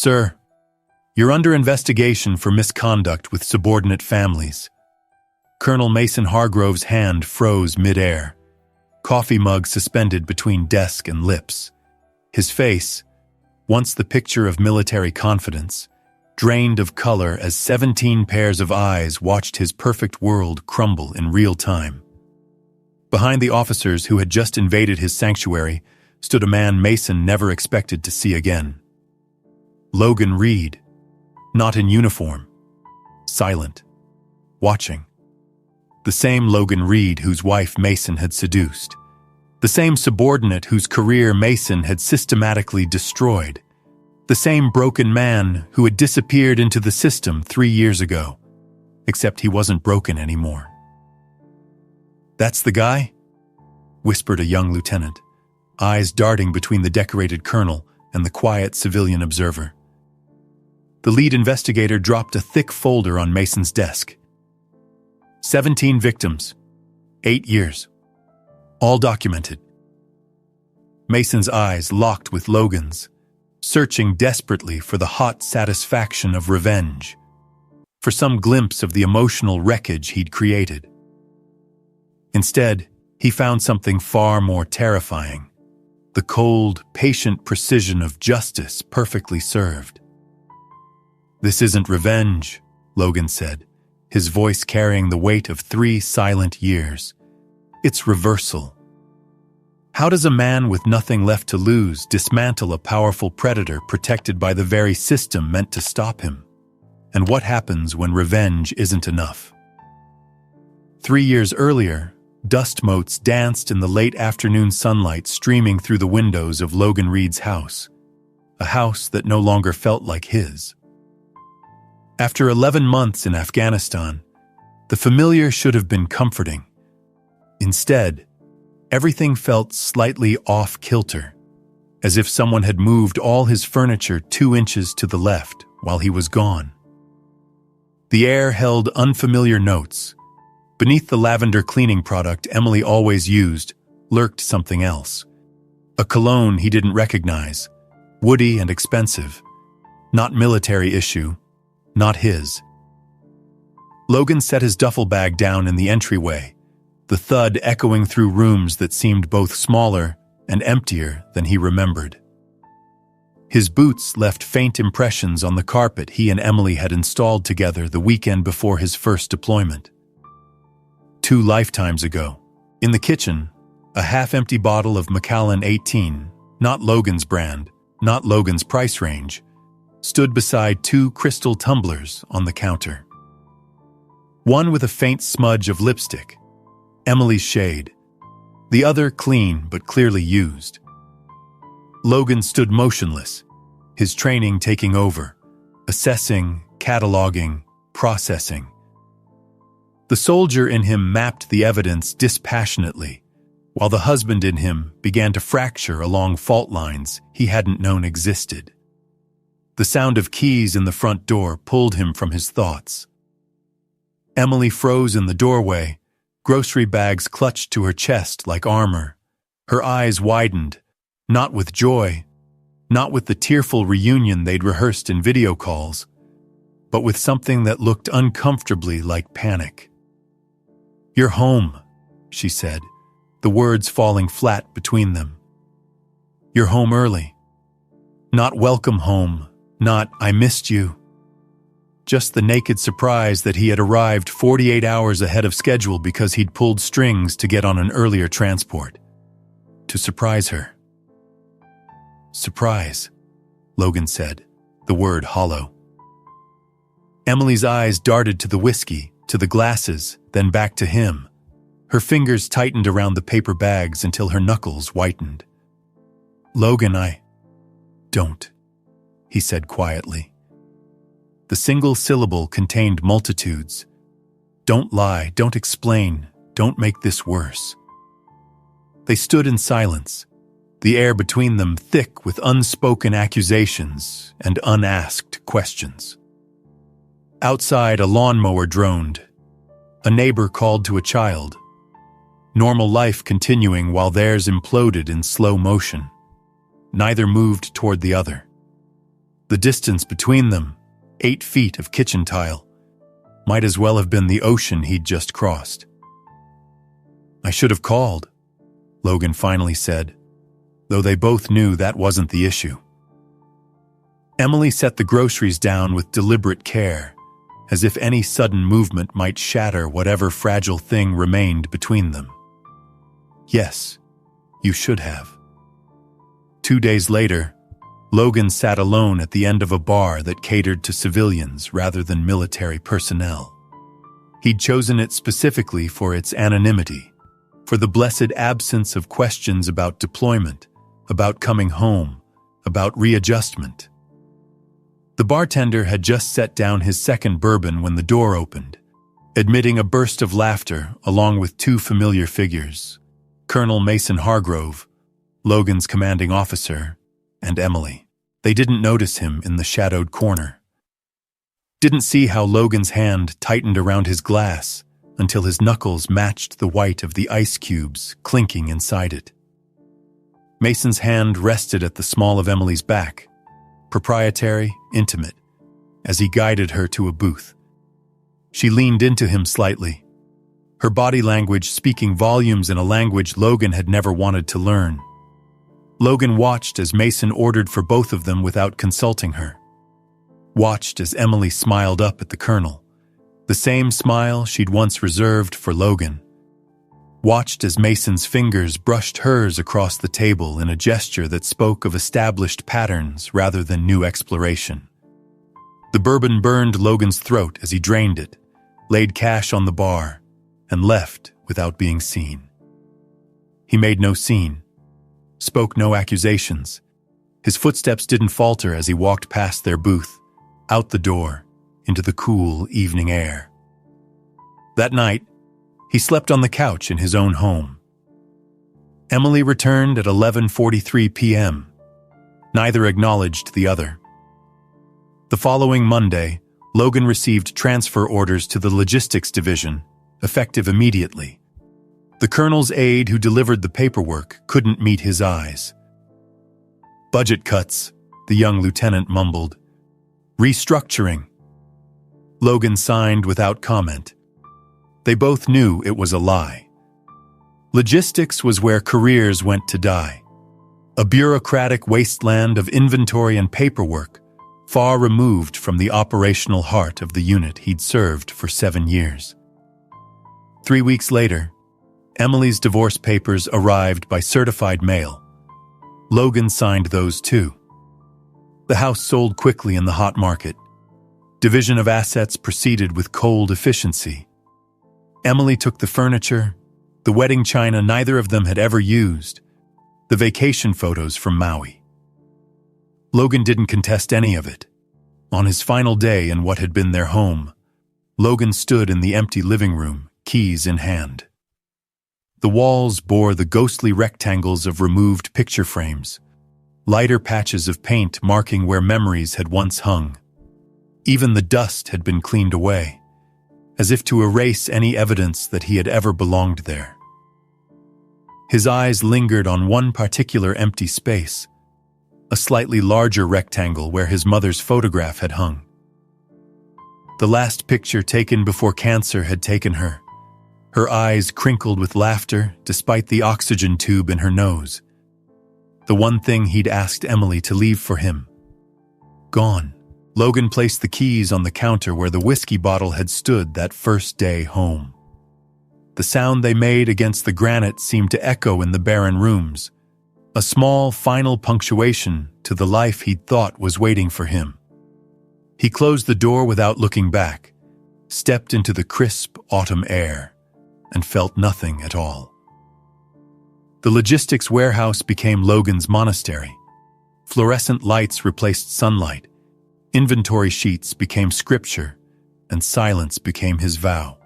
Sir, you're under investigation for misconduct with subordinate families. Colonel Mason Hargrove's hand froze mid-air, coffee mug suspended between desk and lips. His face, once the picture of military confidence, drained of color as 17 pairs of eyes watched his perfect world crumble in real time. Behind the officers who had just invaded his sanctuary stood a man Mason never expected to see again. Logan Reed, not in uniform, silent, watching. The same Logan Reed whose wife Mason had seduced. The same subordinate whose career Mason had systematically destroyed. The same broken man who had disappeared into the system 3 years ago, except he wasn't broken anymore. "That's the guy?" whispered a young lieutenant, eyes darting between the decorated colonel and the quiet civilian observer. The lead investigator dropped a thick folder on Mason's desk. 17 victims, 8 years, all documented. Mason's eyes locked with Logan's, searching desperately for the hot satisfaction of revenge, for some glimpse of the emotional wreckage he'd created. Instead, he found something far more terrifying, the cold, patient precision of justice perfectly served. "This isn't revenge," Logan said, his voice carrying the weight of 3 silent years. "It's reversal. How does a man with nothing left to lose dismantle a powerful predator protected by the very system meant to stop him? And what happens when revenge isn't enough?" 3 years earlier, dust motes danced in the late afternoon sunlight streaming through the windows of Logan Reed's house, a house that no longer felt like his. After 11 months in Afghanistan, the familiar should have been comforting. Instead, everything felt slightly off-kilter, as if someone had moved all his furniture 2 inches to the left while he was gone. The air held unfamiliar notes. Beneath the lavender cleaning product Emily always used lurked something else. A cologne he didn't recognize, woody and expensive. Not military issue, not his. Logan set his duffel bag down in the entryway, the thud echoing through rooms that seemed both smaller and emptier than he remembered. His boots left faint impressions on the carpet he and Emily had installed together the weekend before his first deployment. 2 lifetimes ago, in the kitchen, a half-empty bottle of Macallan 18, not Logan's brand, not Logan's price range, stood beside 2 crystal tumblers on the counter. One with a faint smudge of lipstick, Emily's shade, the other clean but clearly used. Logan stood motionless, his training taking over, assessing, cataloging, processing. The soldier in him mapped the evidence dispassionately, while the husband in him began to fracture along fault lines he hadn't known existed. The sound of keys in the front door pulled him from his thoughts. Emily froze in the doorway, grocery bags clutched to her chest like armor. Her eyes widened, not with joy, not with the tearful reunion they'd rehearsed in video calls, but with something that looked uncomfortably like panic. "You're home," she said, the words falling flat between them. "You're home early. Not welcome home, not I missed you." Just the naked surprise that he had arrived 48 hours ahead of schedule because he'd pulled strings to get on an earlier transport. To surprise her. "Surprise," Logan said, the word hollow. Emily's eyes darted to the whiskey, to the glasses, then back to him. Her fingers tightened around the paper bags until her knuckles whitened. "Logan, I don't," he said quietly. The single syllable contained multitudes. "Don't lie, don't explain, don't make this worse." They stood in silence, the air between them thick with unspoken accusations and unasked questions. Outside, a lawnmower droned. A neighbor called to a child. Normal life continuing while theirs imploded in slow motion. Neither moved toward the other. The distance between them, 8 feet of kitchen tile, might as well have been the ocean he'd just crossed. "I should have called," Logan finally said, though they both knew that wasn't the issue. Emily set the groceries down with deliberate care, as if any sudden movement might shatter whatever fragile thing remained between them. "Yes, you should have." 2 days later, Logan sat alone at the end of a bar that catered to civilians rather than military personnel. He'd chosen it specifically for its anonymity, for the blessed absence of questions about deployment, about coming home, about readjustment. The bartender had just set down his second bourbon when the door opened, admitting a burst of laughter along with 2 familiar figures, Colonel Mason Hargrove, Logan's commanding officer, and Emily. They didn't notice him in the shadowed corner. Didn't see how Logan's hand tightened around his glass until his knuckles matched the white of the ice cubes clinking inside it. Mason's hand rested at the small of Emily's back, proprietary, intimate, as he guided her to a booth. She leaned into him slightly, her body language speaking volumes in a language Logan had never wanted to learn. Logan watched as Mason ordered for both of them without consulting her. Watched as Emily smiled up at the colonel, the same smile she'd once reserved for Logan. Watched as Mason's fingers brushed hers across the table in a gesture that spoke of established patterns rather than new exploration. The bourbon burned Logan's throat as he drained it, laid cash on the bar, and left without being seen. He made no scene, spoke no accusations. His footsteps didn't falter as he walked past their booth, out the door, into the cool evening air. That night, he slept on the couch in his own home. Emily returned at 11:43 p.m. Neither acknowledged the other. The following Monday, Logan received transfer orders to the logistics division, effective immediately. The colonel's aide who delivered the paperwork couldn't meet his eyes. "Budget cuts," the young lieutenant mumbled. "Restructuring." Logan signed without comment. They both knew it was a lie. Logistics was where careers went to die. A bureaucratic wasteland of inventory and paperwork, far removed from the operational heart of the unit he'd served for 7 years. 3 weeks later, Emily's divorce papers arrived by certified mail. Logan signed those too. The house sold quickly in the hot market. Division of assets proceeded with cold efficiency. Emily took the furniture, the wedding china neither of them had ever used, the vacation photos from Maui. Logan didn't contest any of it. On his final day in what had been their home, Logan stood in the empty living room, keys in hand. The walls bore the ghostly rectangles of removed picture frames, lighter patches of paint marking where memories had once hung. Even the dust had been cleaned away, as if to erase any evidence that he had ever belonged there. His eyes lingered on one particular empty space, a slightly larger rectangle where his mother's photograph had hung. The last picture taken before cancer had taken her, her eyes crinkled with laughter despite the oxygen tube in her nose. The one thing he'd asked Emily to leave for him. Gone. Logan placed the keys on the counter where the whiskey bottle had stood that first day home. The sound they made against the granite seemed to echo in the barren rooms, a small final punctuation to the life he'd thought was waiting for him. He closed the door without looking back, stepped into the crisp autumn air, and felt nothing at all. The logistics warehouse became Logan's monastery. Fluorescent lights replaced sunlight. Inventory sheets became scripture, and silence became his vow.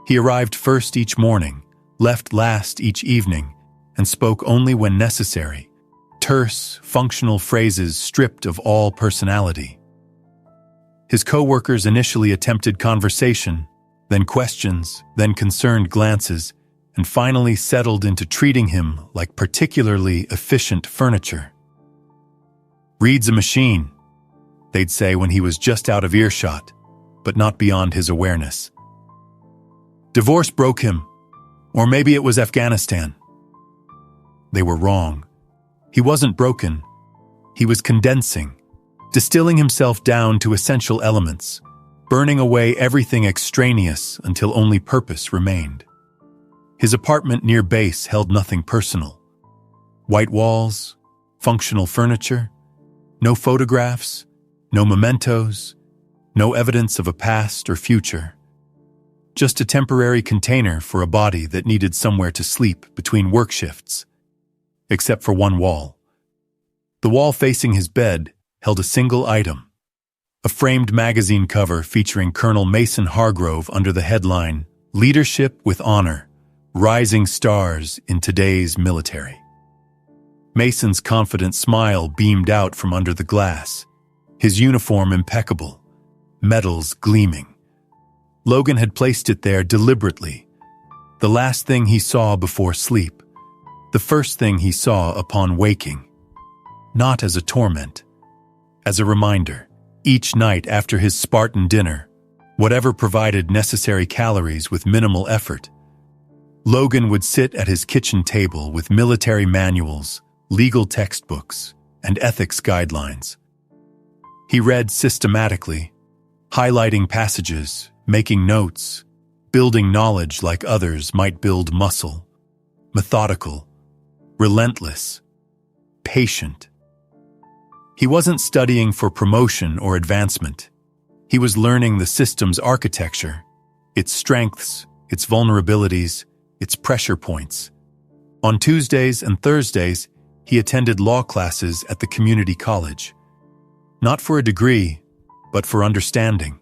He arrived first each morning, left last each evening, and spoke only when necessary, terse, functional phrases stripped of all personality. His co-workers initially attempted conversation, then questions, then concerned glances, and finally settled into treating him like particularly efficient furniture. "Reed's a machine," they'd say when he was just out of earshot, but not beyond his awareness. Divorce broke him, or maybe it was Afghanistan. They were wrong. He wasn't broken. He was condensing, distilling himself down to essential elements, burning away everything extraneous until only purpose remained. His apartment near base held nothing personal. White walls, functional furniture, no photographs, no mementos, no evidence of a past or future. Just a temporary container for a body that needed somewhere to sleep between work shifts. Except for one wall. The wall facing his bed held a single item. A framed magazine cover featuring Colonel Mason Hargrove under the headline, "Leadership with Honor, Rising Stars in Today's Military." Mason's confident smile beamed out from under the glass, his uniform impeccable, medals gleaming. Logan had placed it there deliberately, the last thing he saw before sleep, the first thing he saw upon waking. Not as a torment, as a reminder, each night after his Spartan dinner, whatever provided necessary calories with minimal effort, Logan would sit at his kitchen table with military manuals, legal textbooks, and ethics guidelines. He read systematically, highlighting passages, making notes, building knowledge like others might build muscle, methodical, relentless, patient. He wasn't studying for promotion or advancement. He was learning the system's architecture, its strengths, its vulnerabilities, its pressure points. On Tuesdays and Thursdays, he attended law classes at the community college. Not for a degree, but for understanding.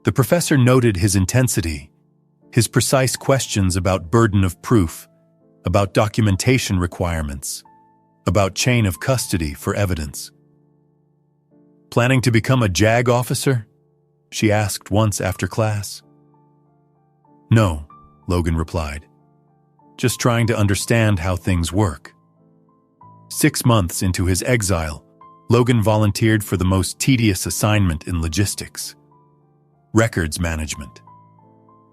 The professor noted his intensity, his precise questions about burden of proof, about documentation requirements, about chain of custody for evidence. "Planning to become a JAG officer?" she asked once after class. "No," Logan replied. "Just trying to understand how things work." 6 months into his exile, Logan volunteered for the most tedious assignment in logistics: records management.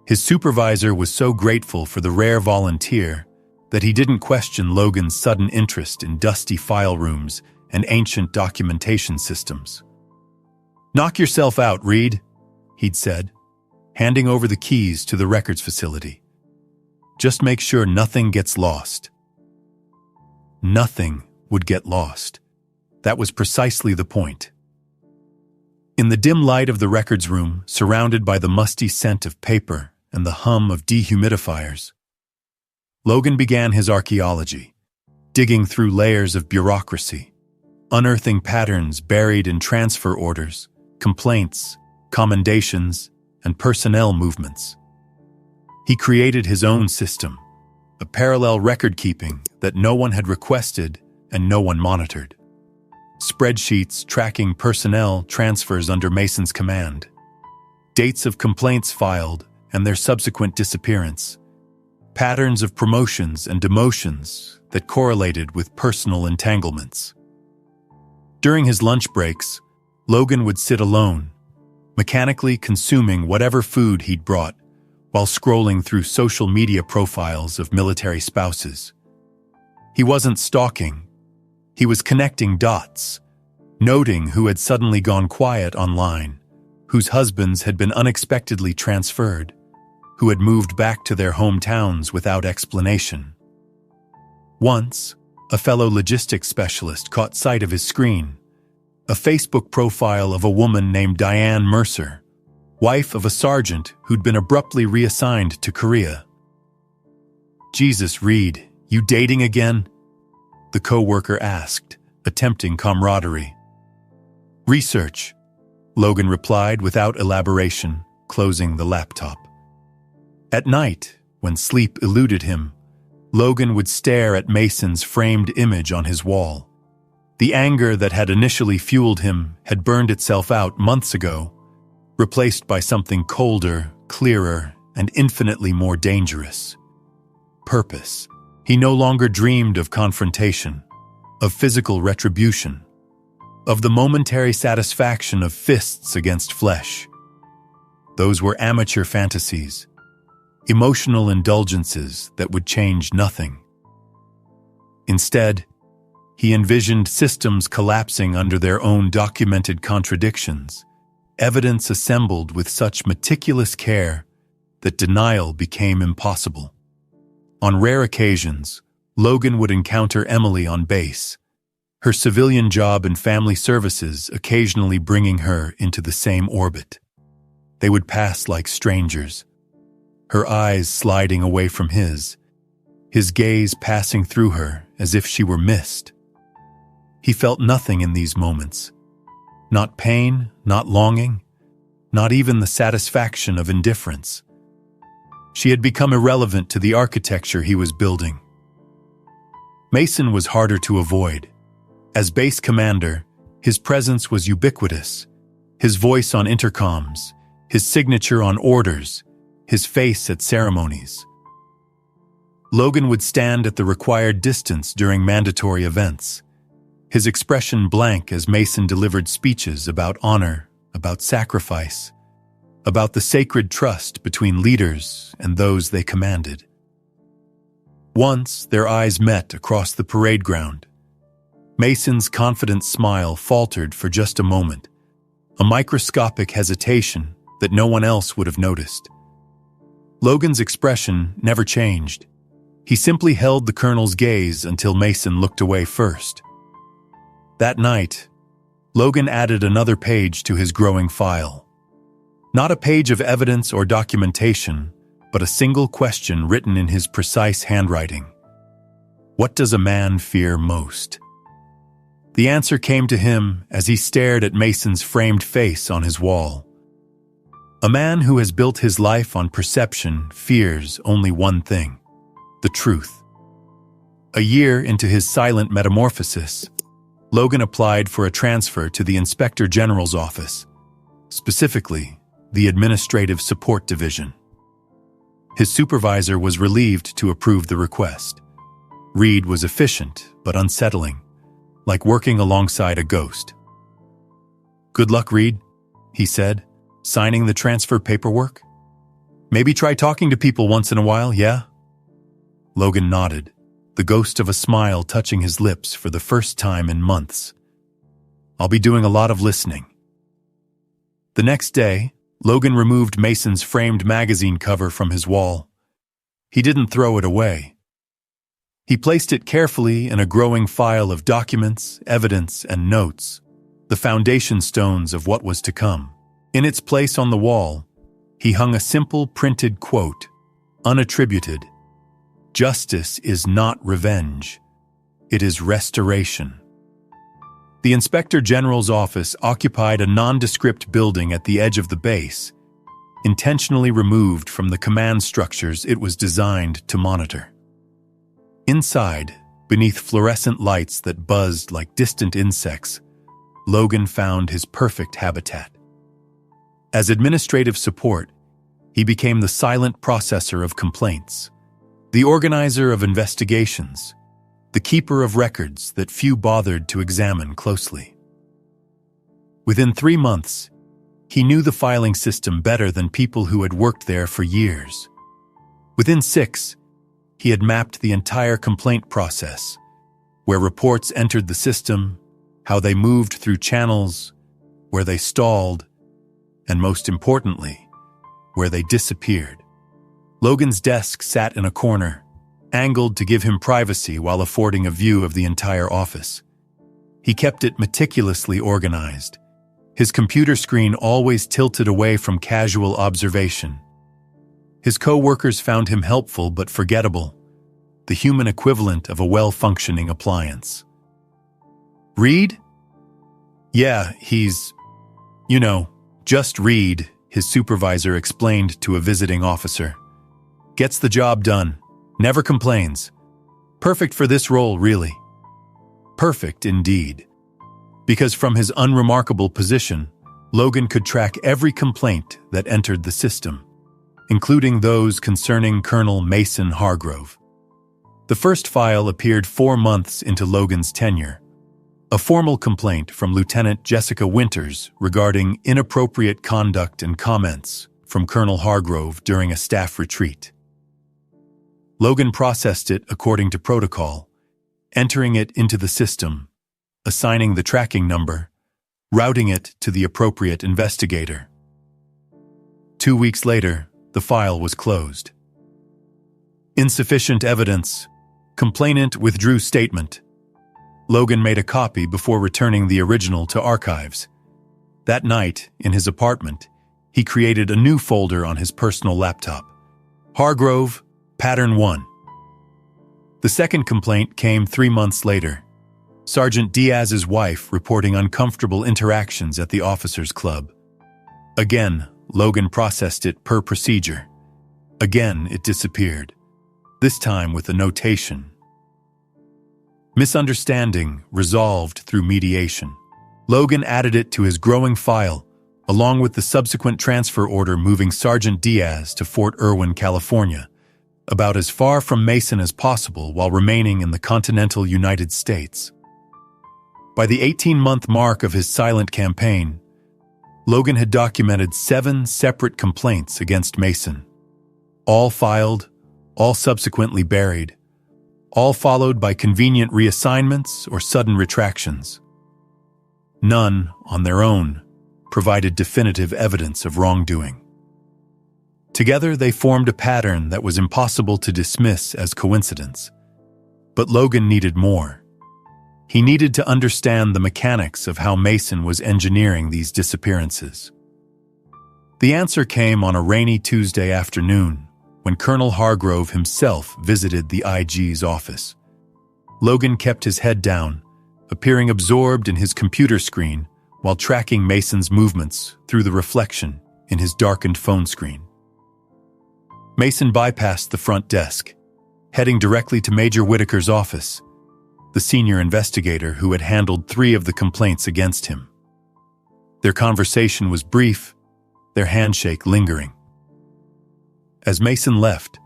His supervisor was so grateful for the rare volunteer that he didn't question Logan's sudden interest in dusty file rooms and ancient documentation systems. "Knock yourself out, Reed," he'd said, handing over the keys to the records facility. "Just make sure nothing gets lost." Nothing would get lost. That was precisely the point. In the dim light of the records room, surrounded by the musty scent of paper and the hum of dehumidifiers, Logan began his archaeology, digging through layers of bureaucracy, unearthing patterns buried in transfer orders, complaints, commendations, and personnel movements. He created his own system, a parallel record-keeping that no one had requested and no one monitored. Spreadsheets tracking personnel transfers under Mason's command, dates of complaints filed and their subsequent disappearance, patterns of promotions and demotions that correlated with personal entanglements. During his lunch breaks, Logan would sit alone, mechanically consuming whatever food he'd brought while scrolling through social media profiles of military spouses. He wasn't stalking. He was connecting dots, noting who had suddenly gone quiet online, whose husbands had been unexpectedly transferred, who had moved back to their hometowns without explanation. Once, a fellow logistics specialist caught sight of his screen, a Facebook profile of a woman named Diane Mercer, wife of a sergeant who'd been abruptly reassigned to Korea. "Jesus, Reed, you dating again?" the co-worker asked, attempting camaraderie. "Research," Logan replied without elaboration, closing the laptop. At night, when sleep eluded him, Logan would stare at Mason's framed image on his wall. The anger that had initially fueled him had burned itself out months ago, replaced by something colder, clearer, and infinitely more dangerous. Purpose. He no longer dreamed of confrontation, of physical retribution, of the momentary satisfaction of fists against flesh. Those were amateur fantasies, emotional indulgences that would change nothing. Instead, he envisioned systems collapsing under their own documented contradictions, evidence assembled with such meticulous care that denial became impossible. On rare occasions, Logan would encounter Emily on base, her civilian job and family services occasionally bringing her into the same orbit. They would pass like strangers, her eyes sliding away from his gaze passing through her as if she were mist. He felt nothing in these moments. Not pain, not longing, not even the satisfaction of indifference. She had become irrelevant to the architecture he was building. Mason was harder to avoid. As base commander, his presence was ubiquitous. His voice on intercoms, his signature on orders, his face at ceremonies. Logan would stand at the required distance during mandatory events, his expression blank as Mason delivered speeches about honor, about sacrifice, about the sacred trust between leaders and those they commanded. Once, their eyes met across the parade ground. Mason's confident smile faltered for just a moment, a microscopic hesitation that no one else would have noticed. Logan's expression never changed. He simply held the colonel's gaze until Mason looked away first. That night, Logan added another page to his growing file. Not a page of evidence or documentation, but a single question written in his precise handwriting. What does a man fear most? The answer came to him as he stared at Mason's framed face on his wall. A man who has built his life on perception fears only one thing: the truth. A year into his silent metamorphosis, Logan applied for a transfer to the Inspector General's office, specifically the Administrative Support Division. His supervisor was relieved to approve the request. Reed was efficient but unsettling, like working alongside a ghost. "Good luck, Reed," he said, signing the transfer paperwork. "Maybe try talking to people once in a while, yeah?" Logan nodded, the ghost of a smile touching his lips for the first time in months. "I'll be doing a lot of listening." The next day, Logan removed Mason's framed magazine cover from his wall. He didn't throw it away. He placed it carefully in a growing file of documents, evidence, and notes, the foundation stones of what was to come. In its place on the wall, he hung a simple printed quote, unattributed: "Justice is not revenge. It is restoration." The Inspector General's office occupied a nondescript building at the edge of the base, intentionally removed from the command structures it was designed to monitor. Inside, beneath fluorescent lights that buzzed like distant insects, Logan found his perfect habitat. As administrative support, he became the silent processor of complaints, the organizer of investigations, the keeper of records that few bothered to examine closely. Within 3 months, he knew the filing system better than people who had worked there for years. Within 6, he had mapped the entire complaint process, where reports entered the system, how they moved through channels, where they stalled, and most importantly, where they disappeared. Logan's desk sat in a corner, angled to give him privacy while affording a view of the entire office. He kept it meticulously organized, his computer screen always tilted away from casual observation. His co-workers found him helpful but forgettable, the human equivalent of a well-functioning appliance. "Reed?" "Yeah, he's, just Reed," his supervisor explained to a visiting officer. "Gets the job done. Never complains. Perfect for this role, really." Perfect indeed. Because from his unremarkable position, Logan could track every complaint that entered the system, including those concerning Colonel Mason Hargrove. The first file appeared 4 months into Logan's tenure. A formal complaint from Lieutenant Jessica Winters regarding inappropriate conduct and comments from Colonel Hargrove during a staff retreat. Logan processed it according to protocol, entering it into the system, assigning the tracking number, routing it to the appropriate investigator. 2 weeks later, the file was closed. Insufficient evidence. Complainant withdrew statement. Logan made a copy before returning the original to archives. That night, in his apartment, he created a new folder on his personal laptop. Hargrove, Pattern 1. The second complaint came 3 months later. Sergeant Diaz's wife reporting uncomfortable interactions at the officers' club. Again, Logan processed it per procedure. Again, it disappeared, this time with a notation. Misunderstanding resolved through mediation. Logan added it to his growing file, along with the subsequent transfer order moving Sergeant Diaz to Fort Irwin, California, about as far from Mason as possible while remaining in the continental United States. By the 18-month mark of his silent campaign, Logan had documented 7 separate complaints against Mason, all filed, all subsequently buried, all followed by convenient reassignments or sudden retractions. None, on their own, provided definitive evidence of wrongdoing. Together, they formed a pattern that was impossible to dismiss as coincidence. But Logan needed more. He needed to understand the mechanics of how Mason was engineering these disappearances. The answer came on a rainy Tuesday afternoon, when Colonel Hargrove himself visited the IG's office. Logan kept his head down, appearing absorbed in his computer screen while tracking Mason's movements through the reflection in his darkened phone screen. Mason bypassed the front desk, heading directly to Major Whitaker's office, the senior investigator who had handled 3 of the complaints against him. Their conversation was brief, their handshake lingering. As Mason left,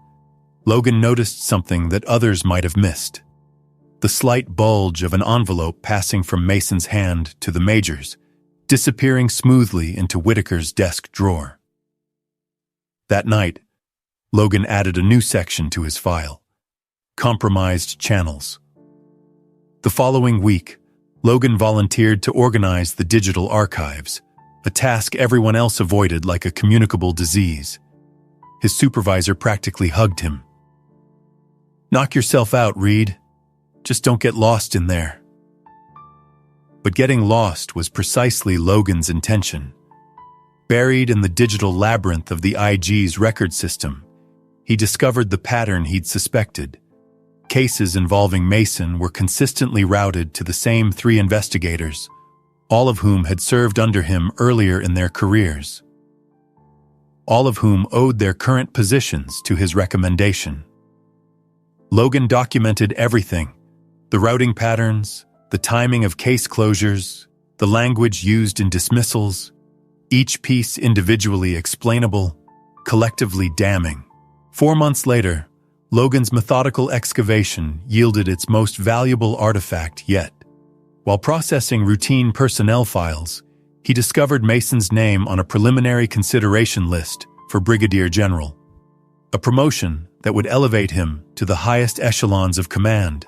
Logan noticed something that others might have missed. The slight bulge of an envelope passing from Mason's hand to the Major's, disappearing smoothly into Whitaker's desk drawer. That night, Logan added a new section to his file: compromised channels. The following week, Logan volunteered to organize the digital archives, a task everyone else avoided like a communicable disease. His supervisor practically hugged him. "Knock yourself out, Reed. Just don't get lost in there." But getting lost was precisely Logan's intention. Buried in the digital labyrinth of the IG's record system, he discovered the pattern he'd suspected. Cases involving Mason were consistently routed to the same 3 investigators, all of whom had served under him earlier in their careers. All of whom owed their current positions to his recommendation. Logan documented everything: the routing patterns, the timing of case closures, the language used in dismissals, each piece individually explainable, collectively damning. 4 months later, Logan's methodical excavation yielded its most valuable artifact yet. While processing routine personnel files, he discovered Mason's name on a preliminary consideration list for Brigadier General, a promotion that would elevate him to the highest echelons of command,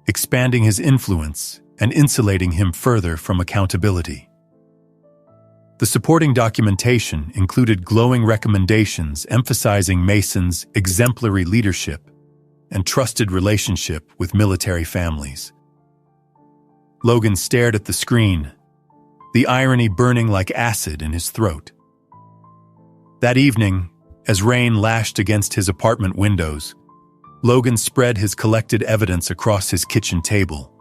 expanding his influence and insulating him further from accountability. The supporting documentation included glowing recommendations emphasizing Mason's exemplary leadership and trusted relationship with military families. Logan stared at the screen, the irony burning like acid in his throat. That evening, as rain lashed against his apartment windows, Logan spread his collected evidence across his kitchen table: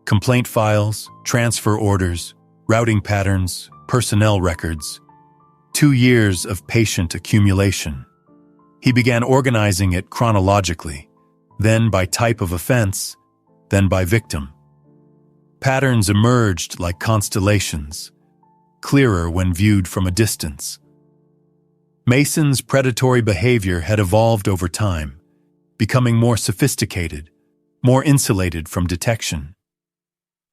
complaint files, transfer orders, routing patterns, personnel records. 2 years of patient accumulation. He began organizing it chronologically, then by type of offense, then by victim. Patterns emerged like constellations, clearer when viewed from a distance. Mason's predatory behavior had evolved over time, becoming more sophisticated, more insulated from detection.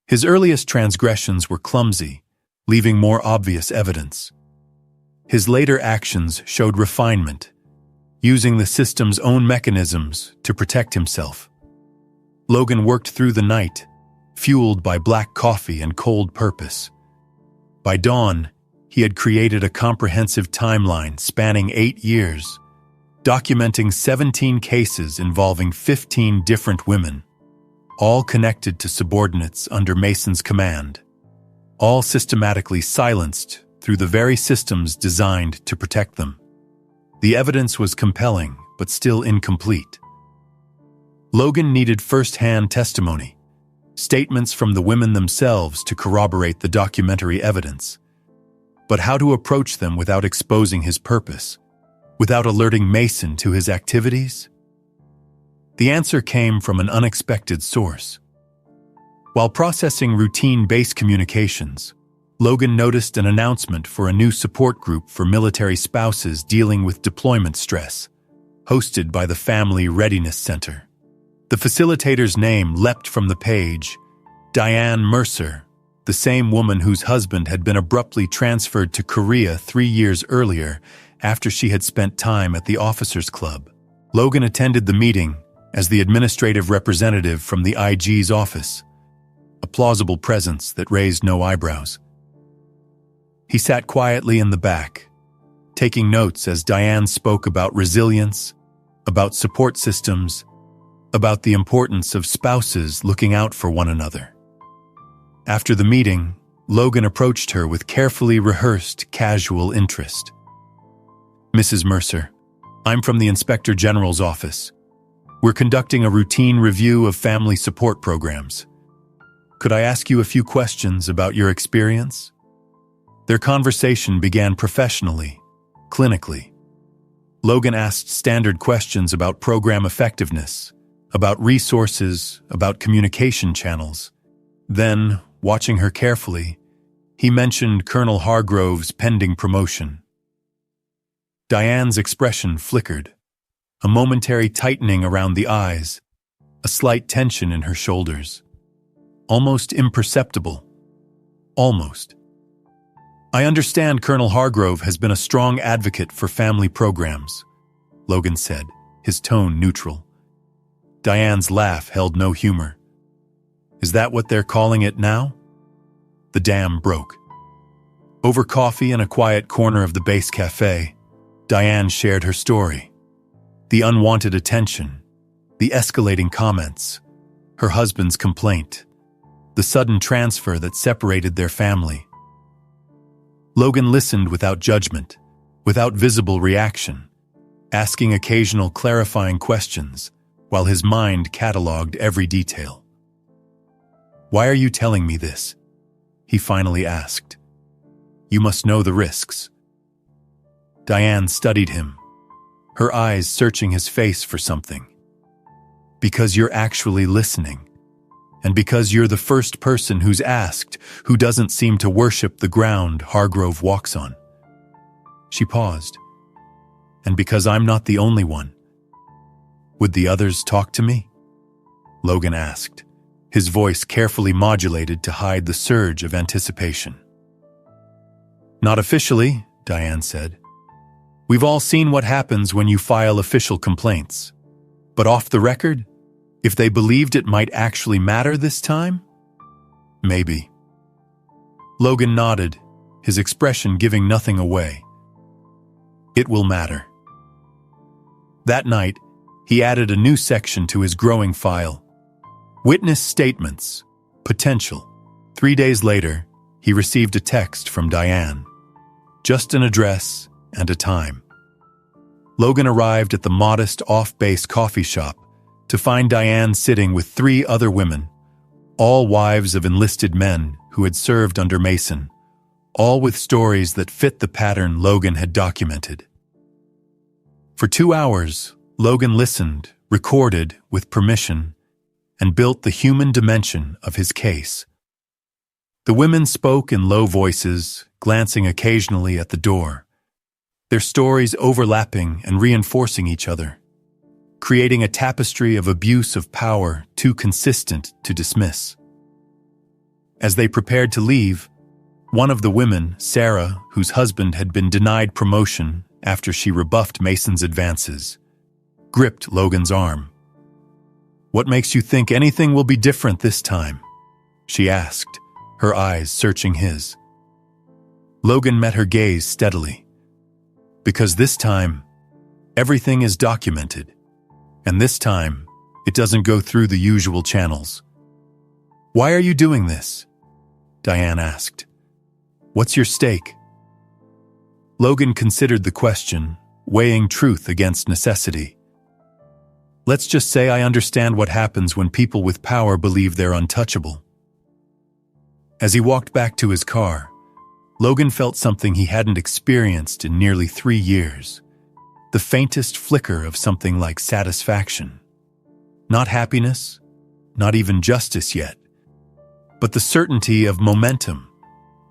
His earliest transgressions were clumsy, leaving more obvious evidence. His later actions showed refinement, using the system's own mechanisms to protect himself. Logan worked through the night, fueled by black coffee and cold purpose. By dawn, he had created a comprehensive timeline spanning 8 years, documenting 17 cases involving 15 different women, all connected to subordinates under Mason's command, all systematically silenced through the very systems designed to protect them. The evidence was compelling, but still incomplete. Logan needed first-hand testimony, statements from the women themselves to corroborate the documentary evidence. But how to approach them without exposing his purpose, without alerting Mason to his activities? The answer came from an unexpected source. While processing routine base communications, Logan noticed an announcement for a new support group for military spouses dealing with deployment stress, hosted by the Family Readiness Center. The facilitator's name leapt from the page: Diane Mercer, the same woman whose husband had been abruptly transferred to Korea 3 years earlier after she had spent time at the Officers Club. Logan attended the meeting as the administrative representative from the IG's office, a plausible presence that raised no eyebrows. He sat quietly in the back, taking notes as Diane spoke about resilience, about support systems, about the importance of spouses looking out for one another. After the meeting, Logan approached her with carefully rehearsed, casual interest. "Mrs. Mercer, I'm from the Inspector General's office. We're conducting a routine review of family support programs. Could I ask you a few questions about your experience?" Their conversation began professionally, clinically. Logan asked standard questions about program effectiveness, about resources, about communication channels. Then, watching her carefully, he mentioned Colonel Hargrove's pending promotion. Diane's expression flickered, a momentary tightening around the eyes, a slight tension in her shoulders. Almost imperceptible. Almost. "I understand Colonel Hargrove has been a strong advocate for family programs," Logan said, his tone neutral. Diane's laugh held no humor. "Is that what they're calling it now?" The dam broke. Over coffee in a quiet corner of the base cafe, Diane shared her story. The unwanted attention, the escalating comments, her husband's complaint, the sudden transfer that separated their family. Logan listened without judgment, without visible reaction, asking occasional clarifying questions while his mind cataloged every detail. "Why are you telling me this?" he finally asked. "You must know the risks." Diane studied him, her eyes searching his face for something. "Because you're actually listening. And because you're the first person who's asked, who doesn't seem to worship the ground Hargrove walks on." She paused. "And because I'm not the only one. Would the others talk to me?" Logan asked, his voice carefully modulated to hide the surge of anticipation. "Not officially," Diane said. "We've all seen what happens when you file official complaints. But off the record, if they believed it might actually matter this time? Maybe." Logan nodded, his expression giving nothing away. "It will matter." That night, he added a new section to his growing file. Witness statements, potential. 3 days later, he received a text from Diane. Just an address and a time. Logan arrived at the modest off-base coffee shop to find Diane sitting with 3 other women, all wives of enlisted men who had served under Mason, all with stories that fit the pattern Logan had documented. For 2 hours, Logan listened, recorded with permission, and built the human dimension of his case. The women spoke in low voices, glancing occasionally at the door, their stories overlapping and reinforcing each other, creating a tapestry of abuse of power too consistent to dismiss. As they prepared to leave, one of the women, Sarah, whose husband had been denied promotion after she rebuffed Mason's advances, gripped Logan's arm. "What makes you think anything will be different this time?" she asked, her eyes searching his. Logan met her gaze steadily. "Because this time, everything is documented, and this time, it doesn't go through the usual channels." "Why are you doing this?" Diane asked. "What's your stake?" Logan considered the question, weighing truth against necessity. "Let's just say I understand what happens when people with power believe they're untouchable." As he walked back to his car, Logan felt something he hadn't experienced in nearly 3 years. The faintest flicker of something like satisfaction. Not happiness, not even justice yet, but the certainty of momentum,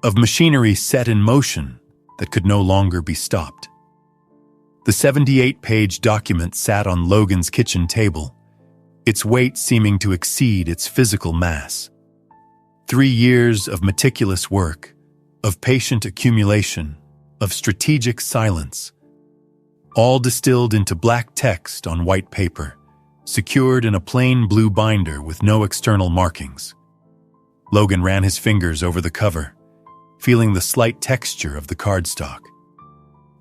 of machinery set in motion that could no longer be stopped. The 78-page document sat on Logan's kitchen table, its weight seeming to exceed its physical mass. 3 years of meticulous work, of patient accumulation, of strategic silence, all distilled into black text on white paper, secured in a plain blue binder with no external markings. Logan ran his fingers over the cover, feeling the slight texture of the cardstock.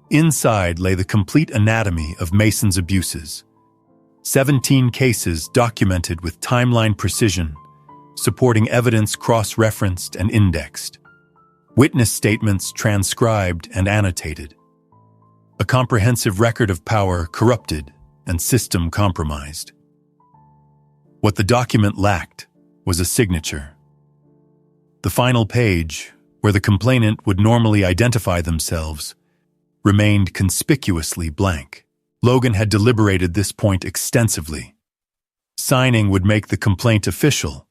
Inside lay the complete anatomy of Mason's abuses. 17 cases documented with timeline precision, supporting evidence cross-referenced and indexed. Witness statements transcribed and annotated. A comprehensive record of power corrupted and system compromised. What the document lacked was a signature. The final page, where the complainant would normally identify themselves, remained conspicuously blank. Logan had deliberated this point extensively. Signing would make the complaint official,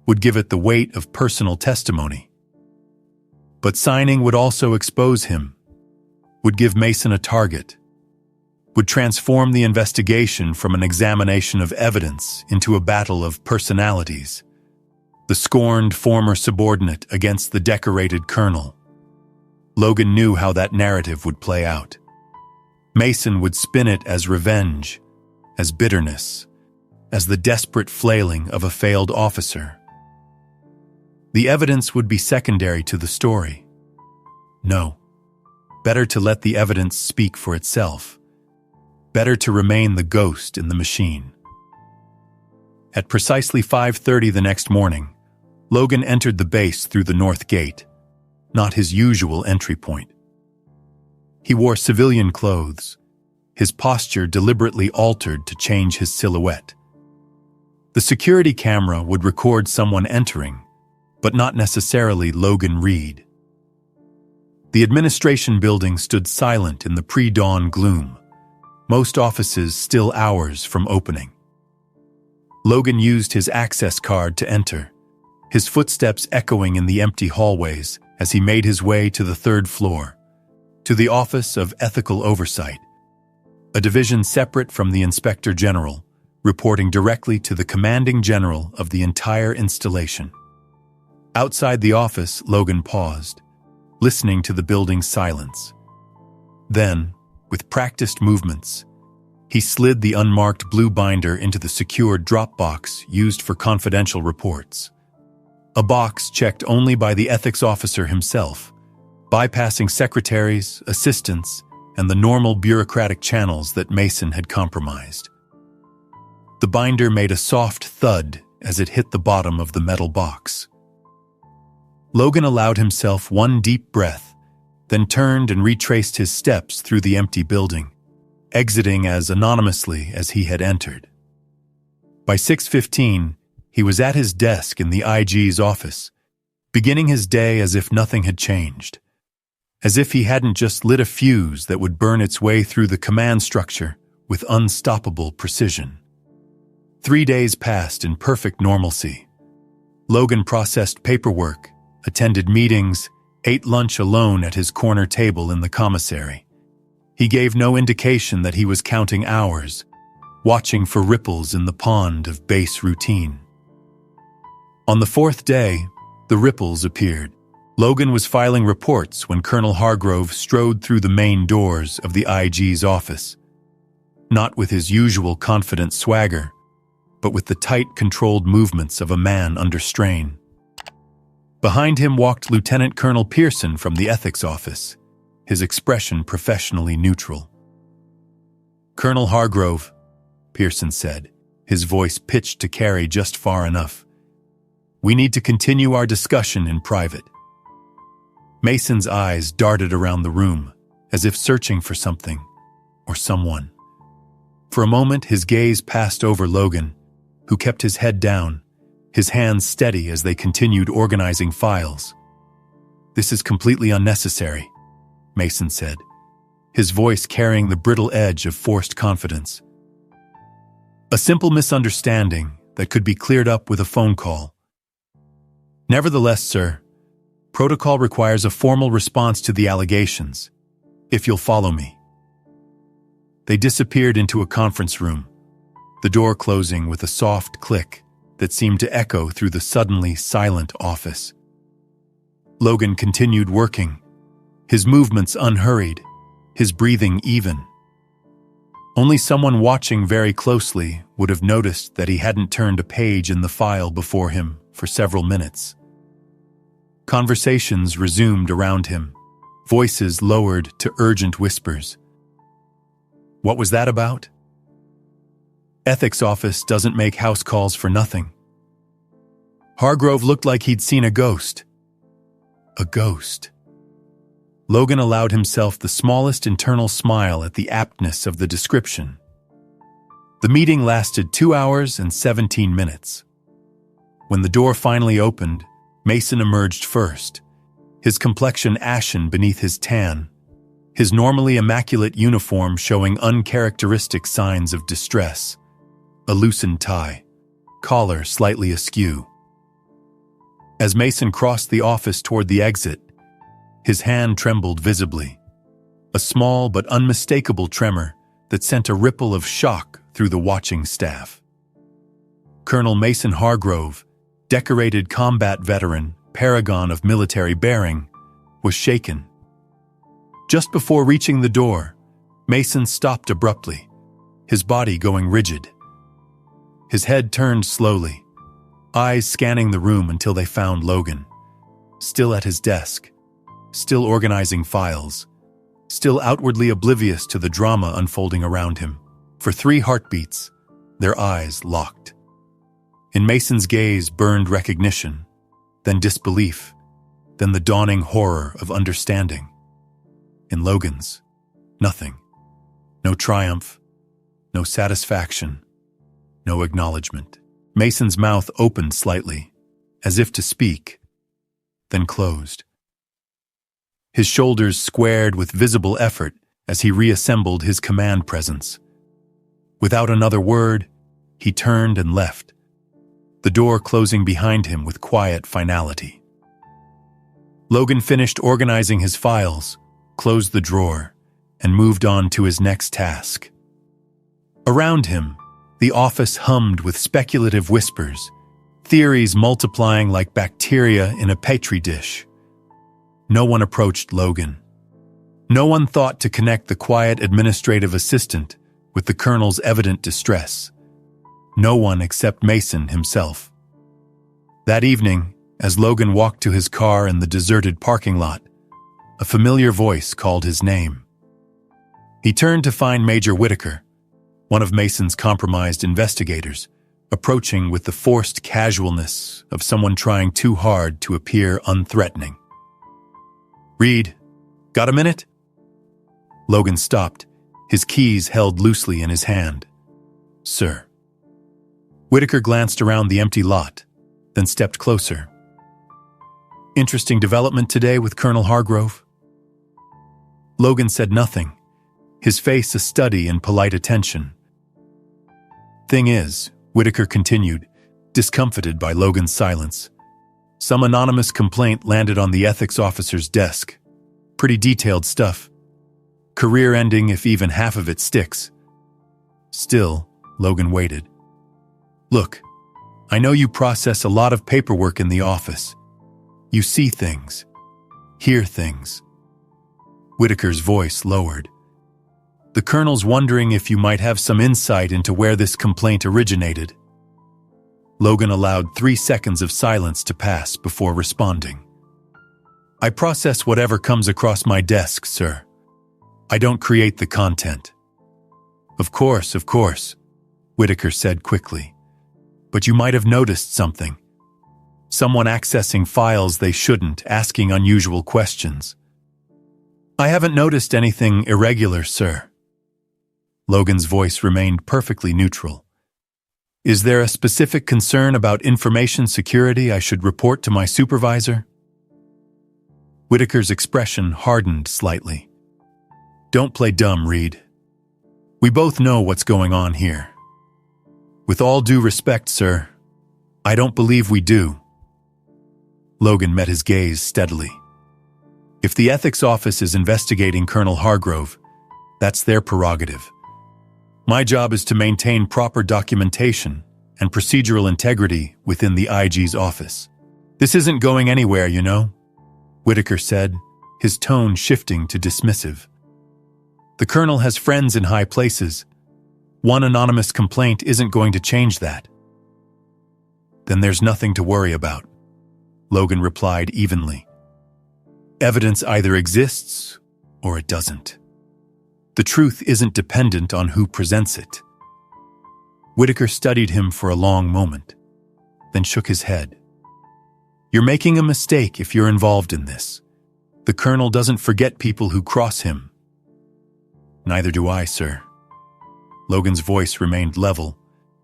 would give it the weight of personal testimony. But signing would also expose him, would give Mason a target, would transform the investigation from an examination of evidence into a battle of personalities. The scorned former subordinate against the decorated colonel. Logan knew how that narrative would play out. Mason would spin it as revenge, as bitterness, as the desperate flailing of a failed officer. The evidence would be secondary to the story. No, better to let the evidence speak for itself. Better to remain the ghost in the machine. At precisely 5:30 the next morning, Logan entered the base through the north gate, not his usual entry point. He wore civilian clothes, his posture deliberately altered to change his silhouette. The security camera would record someone entering, but not necessarily Logan Reed. The administration building stood silent in the pre-dawn gloom, most offices still hours from opening. Logan used his access card to enter, his footsteps echoing in the empty hallways as he made his way to the 3rd floor, to the Office of Ethical Oversight, a division separate from the Inspector General, reporting directly to the Commanding General of the entire installation. Outside the office, Logan paused, listening to the building's silence. Then, with practiced movements, he slid the unmarked blue binder into the secured drop box used for confidential reports. A box checked only by the ethics officer himself, bypassing secretaries, assistants, and the normal bureaucratic channels that Mason had compromised. The binder made a soft thud as it hit the bottom of the metal box. Logan allowed himself one deep breath, then turned and retraced his steps through the empty building, exiting as anonymously as he had entered. By 6:15, he was at his desk in the IG's office, beginning his day as if nothing had changed, as if he hadn't just lit a fuse that would burn its way through the command structure with unstoppable precision. 3 days passed in perfect normalcy. Logan processed paperwork, attended meetings, ate lunch alone at his corner table in the commissary. He gave no indication that he was counting hours, watching for ripples in the pond of base routine. On the 4th day, The ripples appeared. Logan was filing reports when Colonel Hargrove strode through the main doors of the IG's office. Not with his usual confident swagger, but with the tight, controlled movements of a man under strain. Behind him walked Lieutenant Colonel Pearson from the ethics office, his expression professionally neutral. "Colonel Hargrove," Pearson said, his voice pitched to carry just far enough. "We need to continue our discussion in private." Mason's eyes darted around the room, as if searching for something or someone. For a moment, his gaze passed over Logan, who kept his head down, his hands steady as they continued organizing files. "This is completely unnecessary," Mason said, his voice carrying the brittle edge of forced confidence. "A simple misunderstanding that could be cleared up with a phone call. Nevertheless, sir, protocol requires a formal response to the allegations, if you'll follow me." They disappeared into a conference room, the door closing with a soft click that seemed to echo through the suddenly silent office. Logan continued working, his movements unhurried, his breathing even. Only someone watching very closely would have noticed that he hadn't turned a page in the file before him for several minutes. Conversations resumed around him, voices lowered to urgent whispers. What was that about? Ethics office doesn't make house calls for nothing. Hargrove looked like he'd seen a ghost. A ghost. Logan allowed himself the smallest internal smile at the aptness of the description. The meeting lasted 2 hours and 17 minutes. When the door finally opened, Mason emerged first, his complexion ashen beneath his tan, his normally immaculate uniform showing uncharacteristic signs of distress, a loosened tie, collar slightly askew. As Mason crossed the office toward the exit, his hand trembled visibly, a small but unmistakable tremor that sent a ripple of shock through the watching staff. Colonel Mason Hargrove, decorated combat veteran, paragon of military bearing, was shaken. Just before reaching the door, Mason stopped abruptly, his body going rigid. His head turned slowly, eyes scanning the room until they found Logan, still at his desk, still organizing files, still outwardly oblivious to the drama unfolding around him. For 3 heartbeats, their eyes locked. In Mason's gaze burned recognition, then disbelief, then the dawning horror of understanding. In Logan's, nothing. No triumph, no satisfaction, no acknowledgement. Mason's mouth opened slightly, as if to speak, then closed. His shoulders squared with visible effort as he reassembled his command presence. Without another word, he turned and left, the door closing behind him with quiet finality. Logan finished organizing his files, closed the drawer, and moved on to his next task. Around him, the office hummed with speculative whispers, theories multiplying like bacteria in a petri dish. No one approached Logan. No one thought to connect the quiet administrative assistant with the colonel's evident distress. No one except Mason himself. That evening, as Logan walked to his car in the deserted parking lot, a familiar voice called his name. He turned to find Major Whitaker, one of Mason's compromised investigators, approaching with the forced casualness of someone trying too hard to appear unthreatening. "Reed, got a minute?" Logan stopped, his keys held loosely in his hand. "Sir." Whitaker glanced around the empty lot, then stepped closer. "Interesting development today with Colonel Hargrove?" Logan said nothing, his face a study in polite attention. "Thing is," Whitaker continued, discomfited by Logan's silence, "some anonymous complaint landed on the ethics officer's desk. Pretty detailed stuff. Career-ending if even half of it sticks." Still, Logan waited. "Look, I know you process a lot of paperwork in the office. You see things, hear things. Whitaker's voice lowered. The colonel's wondering if you might have some insight into where this complaint originated. Logan allowed 3 seconds of silence to pass before responding. I process whatever comes across my desk, sir. I don't create the content. Of course, Whitaker said quickly. But you might have noticed something. Someone accessing files they shouldn't, asking unusual questions. I haven't noticed anything irregular, sir. Logan's voice remained perfectly neutral. Is there a specific concern about information security I should report to my supervisor? Whitaker's expression hardened slightly. Don't play dumb, Reed. We both know what's going on here. With all due respect, sir, I don't believe we do. Logan met his gaze steadily. If the ethics office is investigating Colonel Hargrove, that's their prerogative. My job is to maintain proper documentation and procedural integrity within the IG's office. This isn't going anywhere, you know, Whitaker said, his tone shifting to dismissive. The colonel has friends in high places. One anonymous complaint isn't going to change that. Then there's nothing to worry about, Logan replied evenly. Evidence either exists or it doesn't. The truth isn't dependent on who presents it. Whitaker studied him for a long moment, then shook his head. You're making a mistake if you're involved in this. The colonel doesn't forget people who cross him. Neither do I, sir. Logan's voice remained level,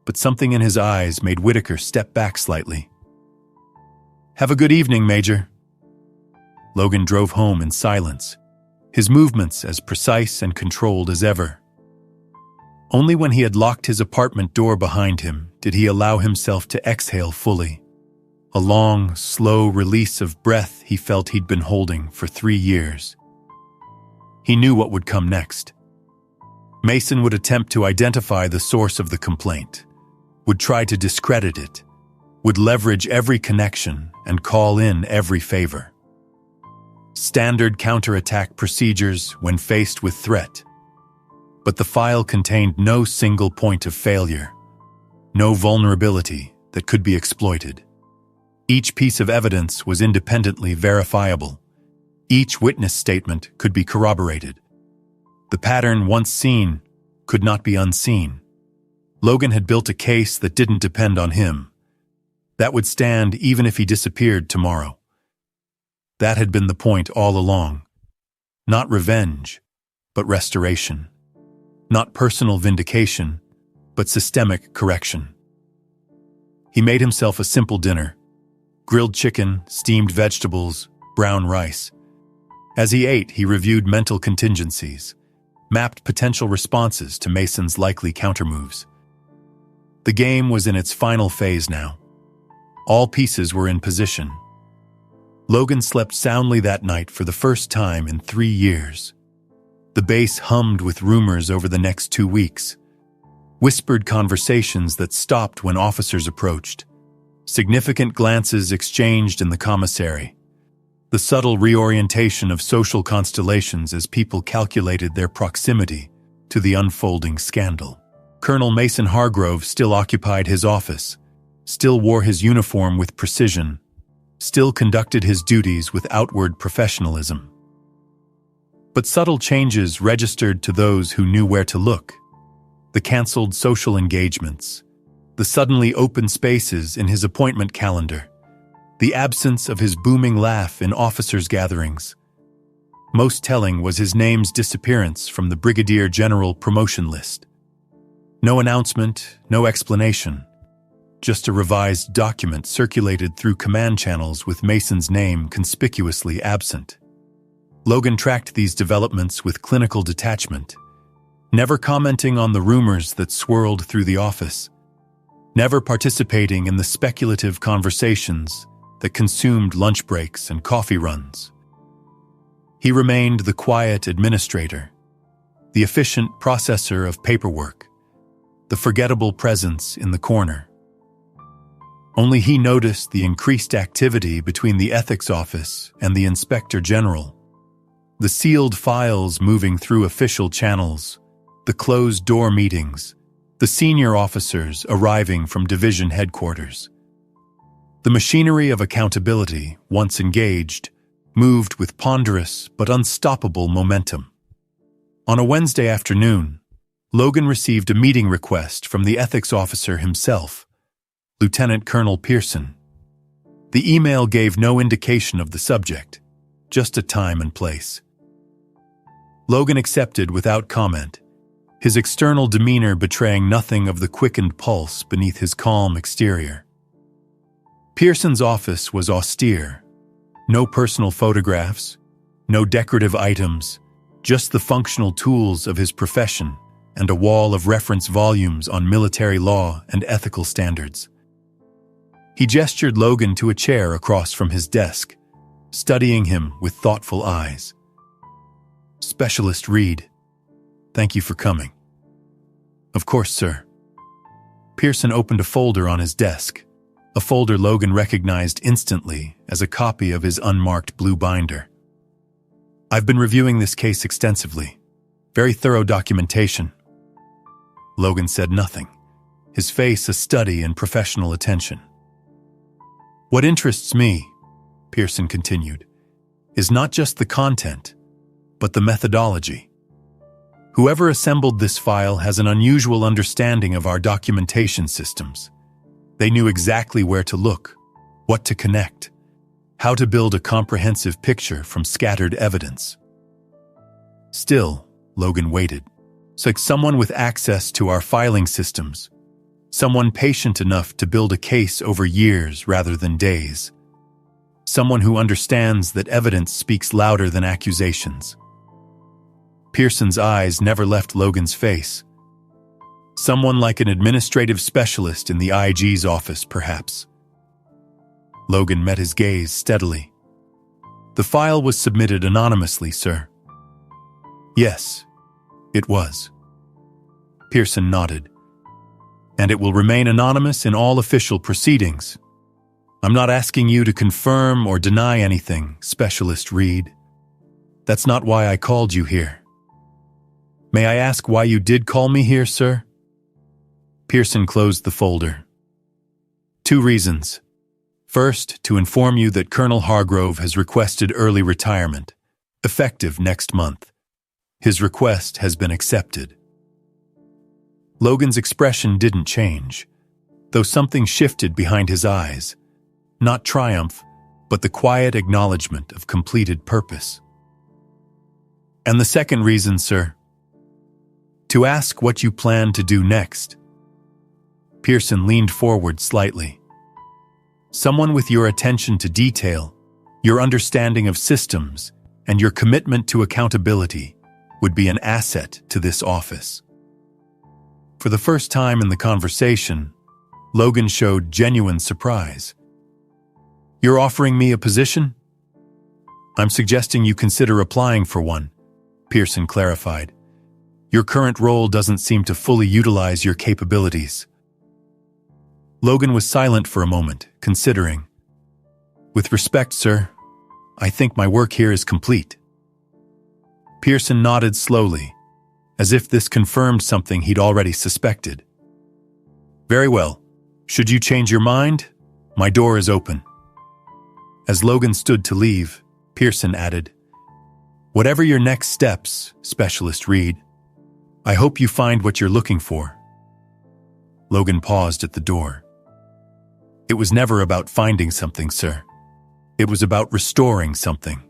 but something in his eyes made Whitaker step back slightly. Have a good evening, Major. Logan drove home in silence, his movements as precise and controlled as ever. Only when he had locked his apartment door behind him did he allow himself to exhale fully. A long, slow release of breath he felt he'd been holding for 3 years. He knew what would come next. Mason would attempt to identify the source of the complaint, would try to discredit it, would leverage every connection and call in every favor. Standard counterattack procedures when faced with threat. But the file contained no single point of failure, no vulnerability that could be exploited. Each piece of evidence was independently verifiable. Each witness statement could be corroborated. The pattern once seen could not be unseen. Logan had built a case that didn't depend on him. That would stand even if he disappeared tomorrow. That had been the point all along. Not revenge, but restoration. Not personal vindication, but systemic correction. He made himself a simple dinner: grilled chicken, steamed vegetables, brown rice. As he ate, he reviewed mental contingencies, mapped potential responses to Mason's likely countermoves. The game was in its final phase now. All pieces were in position. Logan slept soundly that night for the first time in 3 years. The base hummed with rumors over the next 2 weeks. Whispered conversations that stopped when officers approached. Significant glances exchanged in the commissary. The subtle reorientation of social constellations as people calculated their proximity to the unfolding scandal. Colonel Mason Hargrove still occupied his office, still wore his uniform with precision, still conducted his duties with outward professionalism. But subtle changes registered to those who knew where to look. The canceled social engagements, the suddenly open spaces in his appointment calendar, the absence of his booming laugh in officers' gatherings. Most telling was his name's disappearance from the Brigadier General promotion list. No announcement, no explanation. Just a revised document circulated through command channels with Mason's name conspicuously absent. Logan tracked these developments with clinical detachment, never commenting on the rumors that swirled through the office, never participating in the speculative conversations that consumed lunch breaks and coffee runs. He remained the quiet administrator, the efficient processor of paperwork, the forgettable presence in the corner. Only he noticed the increased activity between the ethics office and the inspector general. The sealed files moving through official channels, the closed-door meetings, the senior officers arriving from division headquarters. The machinery of accountability, once engaged, moved with ponderous but unstoppable momentum. On a Wednesday afternoon, Logan received a meeting request from the ethics officer himself, Lieutenant Colonel Pearson. The email gave no indication of the subject, just a time and place. Logan accepted without comment, his external demeanor betraying nothing of the quickened pulse beneath his calm exterior. Pearson's office was austere. No personal photographs, no decorative items, just the functional tools of his profession and a wall of reference volumes on military law and ethical standards. He gestured Logan to a chair across from his desk, studying him with thoughtful eyes. "Specialist Reed, thank you for coming." "Of course, sir." Pearson opened a folder on his desk, a folder Logan recognized instantly as a copy of his unmarked blue binder. "I've been reviewing this case extensively. Very thorough documentation." Logan said nothing, his face a study in professional attention. "What interests me," Pearson continued, "is not just the content, but the methodology. Whoever assembled this file has an unusual understanding of our documentation systems. They knew exactly where to look, what to connect, how to build a comprehensive picture from scattered evidence." Still, Logan waited. It's like someone with access to our filing systems, someone patient enough to build a case over years rather than days, someone who understands that evidence speaks louder than accusations. Pearson's eyes never left Logan's face. Someone like an administrative specialist in the IG's office, perhaps. Logan met his gaze steadily. "The file was submitted anonymously, sir." "Yes, it was." Pearson nodded. "And it will remain anonymous in all official proceedings. I'm not asking you to confirm or deny anything, Specialist Reed. That's not why I called you here." "May I ask why you did call me here, sir?" Pearson closed the folder. "2 reasons. First, to inform you that Colonel Hargrove has requested early retirement, effective next month. His request has been accepted." Logan's expression didn't change, though something shifted behind his eyes. Not triumph, but the quiet acknowledgement of completed purpose. "And the second reason, sir? To ask what you plan to do next." Pearson leaned forward slightly. "Someone with your attention to detail, your understanding of systems, and your commitment to accountability would be an asset to this office." For the first time in the conversation, Logan showed genuine surprise. "You're offering me a position?" "I'm suggesting you consider applying for one," Pearson clarified. "Your current role doesn't seem to fully utilize your capabilities." Logan was silent for a moment, considering. "With respect, sir, I think my work here is complete." Pearson nodded slowly, as if this confirmed something he'd already suspected. "Very well. Should you change your mind, my door is open." As Logan stood to leave, Pearson added, "Whatever your next steps, Specialist Reed, I hope you find what you're looking for." Logan paused at the door. "It was never about finding something, sir. It was about restoring something."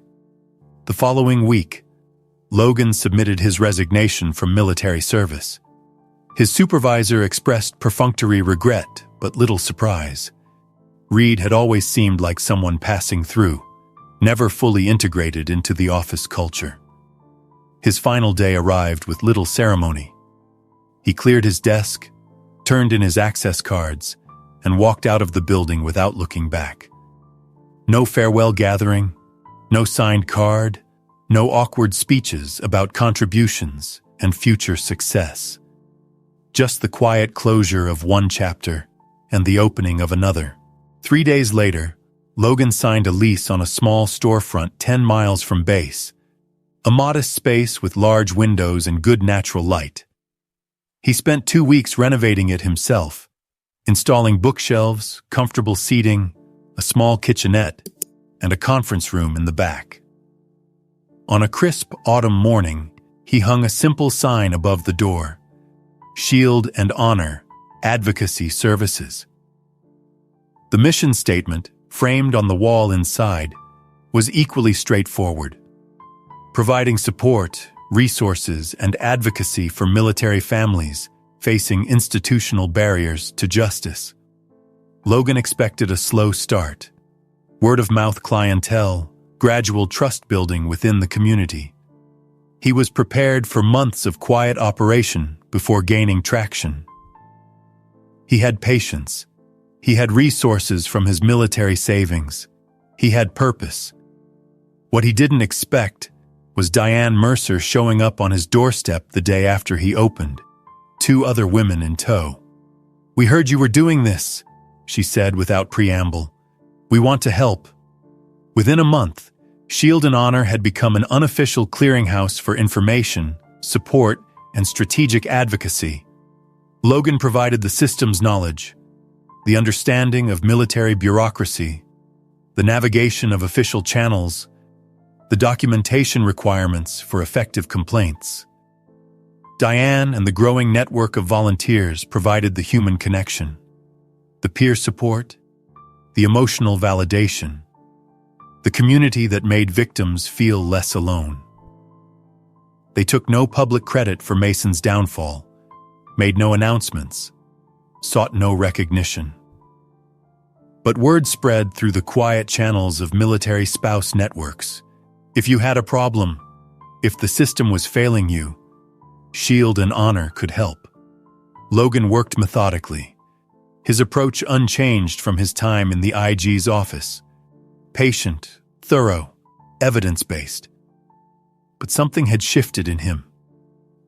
The following week, Logan submitted his resignation from military service. His supervisor expressed perfunctory regret, but little surprise. Reed had always seemed like someone passing through, never fully integrated into the office culture. His final day arrived with little ceremony. He cleared his desk, turned in his access cards, and walked out of the building without looking back. No farewell gathering, no signed card, no awkward speeches about contributions and future success. Just the quiet closure of one chapter and the opening of another. 3 days later, Logan signed a lease on a small storefront 10 miles from base, a modest space with large windows and good natural light. He spent 2 weeks renovating it himself, installing bookshelves, comfortable seating, a small kitchenette, and a conference room in the back. On a crisp autumn morning, he hung a simple sign above the door: Shield and Honor, Advocacy Services. The mission statement, framed on the wall inside, was equally straightforward: providing support, resources, and advocacy for military families facing institutional barriers to justice. Logan expected a slow start: word-of-mouth clientele, gradual trust building within the community. He was prepared for months of quiet operation before gaining traction. He had patience. He had resources from his military savings. He had purpose. What he didn't expect was Diane Mercer showing up on his doorstep the day after he opened, 2 other women in tow. "We heard you were doing this," she said without preamble. "We want to help." Within a month, Shield and Honor had become an unofficial clearinghouse for information, support, and strategic advocacy. Logan provided the system's knowledge, the understanding of military bureaucracy, the navigation of official channels, the documentation requirements for effective complaints. Diane and the growing network of volunteers provided the human connection, the peer support, the emotional validation, the community that made victims feel less alone. They took no public credit for Mason's downfall, made no announcements, sought no recognition. But word spread through the quiet channels of military spouse networks. If you had a problem, if the system was failing you, Shield and Honor could help. Logan worked methodically, his approach unchanged from his time in the IG's office. Patient, thorough, evidence-based. But something had shifted in him.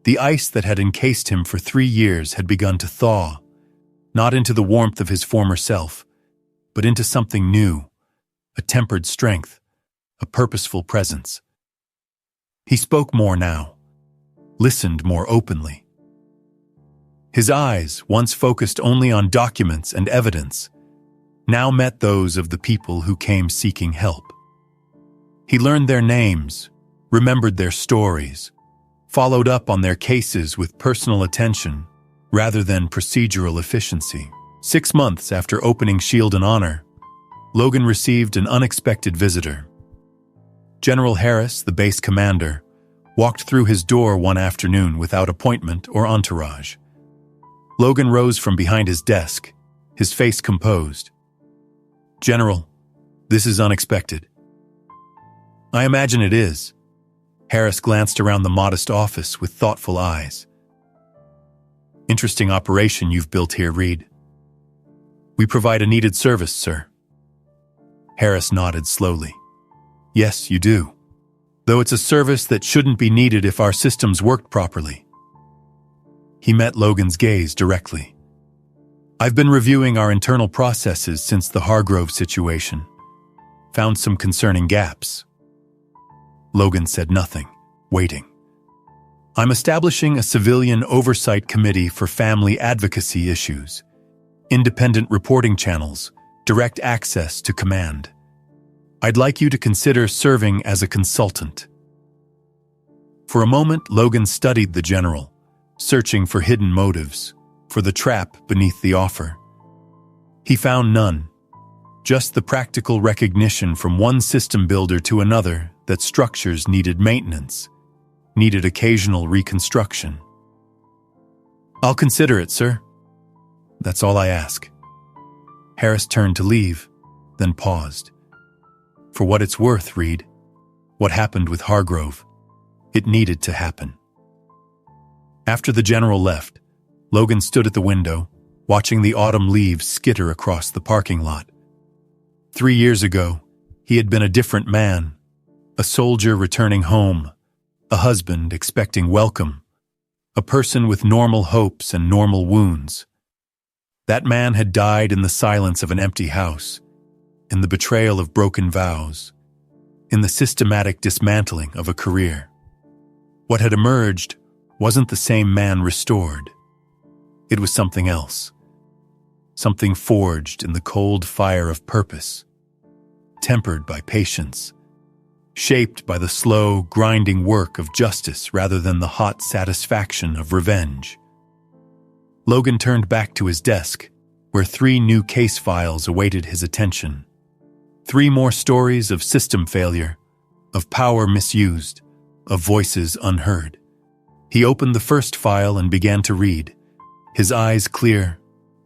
The ice that had encased him for 3 years had begun to thaw, not into the warmth of his former self, but into something new, a tempered strength, a purposeful presence. He spoke more now, listened more openly. His eyes, once focused only on documents and evidence, now met those of the people who came seeking help. He learned their names, remembered their stories, followed up on their cases with personal attention rather than procedural efficiency. 6 months after opening Shield and Honor, Logan received an unexpected visitor. General Harris, the base commander, walked through his door one afternoon without appointment or entourage. Logan rose from behind his desk, his face composed. "General, this is unexpected." "I imagine it is." Harris glanced around the modest office with thoughtful eyes. "Interesting operation you've built here, Reed." "We provide a needed service, sir." Harris nodded slowly. "Yes, you do. Though it's a service that shouldn't be needed if our systems worked properly." He met Logan's gaze directly. "I've been reviewing our internal processes since the Hargrove situation. Found some concerning gaps." Logan said nothing, waiting. "I'm establishing a civilian oversight committee for family advocacy issues, independent reporting channels, direct access to command. I'd like you to consider serving as a consultant." For a moment, Logan studied the general, searching for hidden motives, for the trap beneath the offer. He found none, just the practical recognition from one system builder to another that structures needed maintenance, needed occasional reconstruction. "I'll consider it, sir. That's all I ask." Harris turned to leave, then paused. "For what it's worth, Reed, what happened with Hargrove, it needed to happen." After the general left, Logan stood at the window, watching the autumn leaves skitter across the parking lot. 3 years ago, he had been a different man, a soldier returning home, a husband expecting welcome, a person with normal hopes and normal wounds. That man had died in the silence of an empty house, in the betrayal of broken vows, in the systematic dismantling of a career. What had emerged wasn't the same man restored. It was something else. Something forged in the cold fire of purpose, tempered by patience, shaped by the slow, grinding work of justice rather than the hot satisfaction of revenge. Logan turned back to his desk, where 3 new case files awaited his attention. 3 more stories of system failure, of power misused, of voices unheard. He opened the first file and began to read, his eyes clear,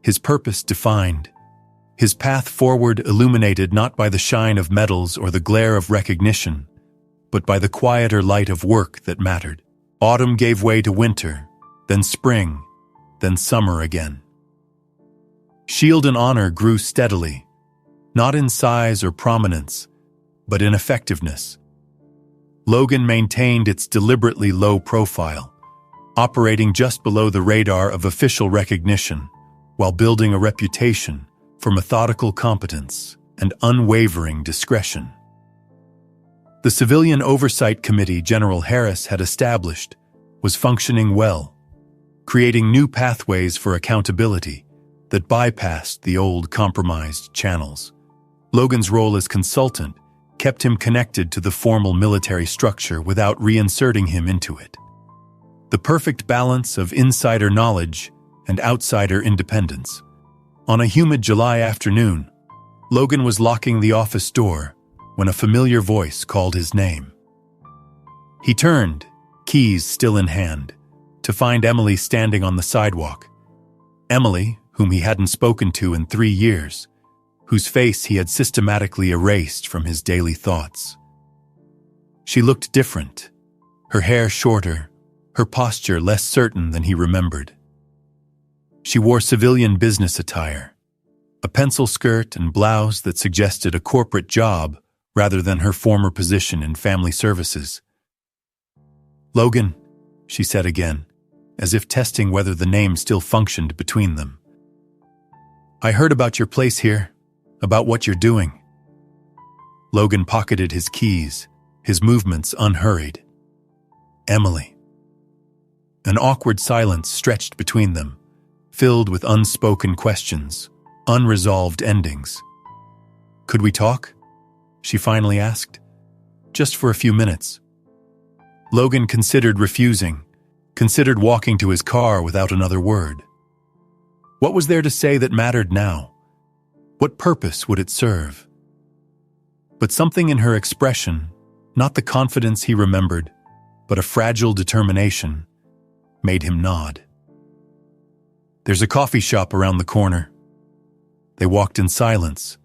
his purpose defined, his path forward illuminated not by the shine of medals or the glare of recognition, but by the quieter light of work that mattered. Autumn gave way to winter, then spring, then summer again. Shield and Honor grew steadily, not in size or prominence, but in effectiveness. Logan maintained its deliberately low profile, operating just below the radar of official recognition, while building a reputation for methodical competence and unwavering discretion. The Civilian Oversight Committee General Harris had established was functioning well, creating new pathways for accountability that bypassed the old compromised channels. Logan's role as consultant kept him connected to the formal military structure without reinserting him into it. The perfect balance of insider knowledge and outsider independence. On a humid July afternoon, Logan was locking the office door when a familiar voice called his name. He turned, keys still in hand, to find Emily standing on the sidewalk. Emily, whom he hadn't spoken to in 3 years, whose face he had systematically erased from his daily thoughts. She looked different, her hair shorter, her posture less certain than he remembered. She wore civilian business attire, a pencil skirt and blouse that suggested a corporate job rather than her former position in family services. "Logan," she said again, as if testing whether the name still functioned between them. "I heard about your place here, about what you're doing." Logan pocketed his keys, his movements unhurried. "Emily." An awkward silence stretched between them, filled with unspoken questions, unresolved endings. "Could we talk?" she finally asked. "Just for a few minutes." Logan considered refusing, considered walking to his car without another word. What was there to say that mattered now? What purpose would it serve? But something in her expression, not the confidence he remembered, but a fragile determination, made him nod. "There's a coffee shop around the corner." They walked in silence,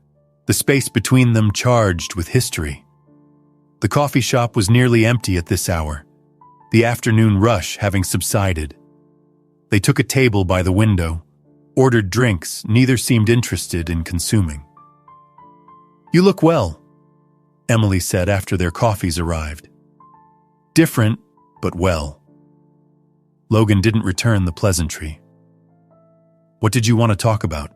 the space between them charged with history. The coffee shop was nearly empty at this hour, the afternoon rush having subsided. They took a table by the window, ordered drinks neither seemed interested in consuming. "You look well," Emily said after their coffees arrived. "Different, but well." Logan didn't return the pleasantry. "What did you want to talk about?"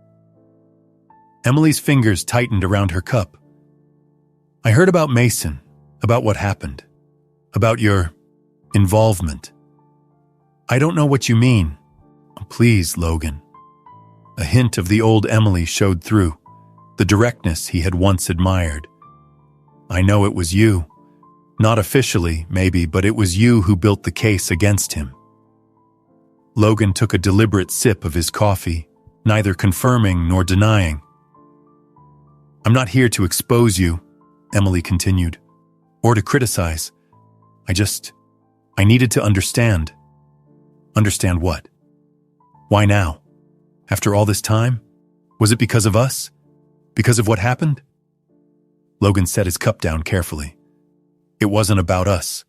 Emily's fingers tightened around her cup. "I heard about Mason, about what happened, about your involvement." "I don't know what you mean." "Please, Logan." A hint of the old Emily showed through, the directness he had once admired. "I know it was you. Not officially, maybe, but it was you who built the case against him." Logan took a deliberate sip of his coffee, neither confirming nor denying. "I'm not here to expose you," Emily continued, "or to criticize. I needed to understand." "Understand what? Why now? After all this time? Was it because of us? Because of what happened?" Logan set his cup down carefully. "It wasn't about us."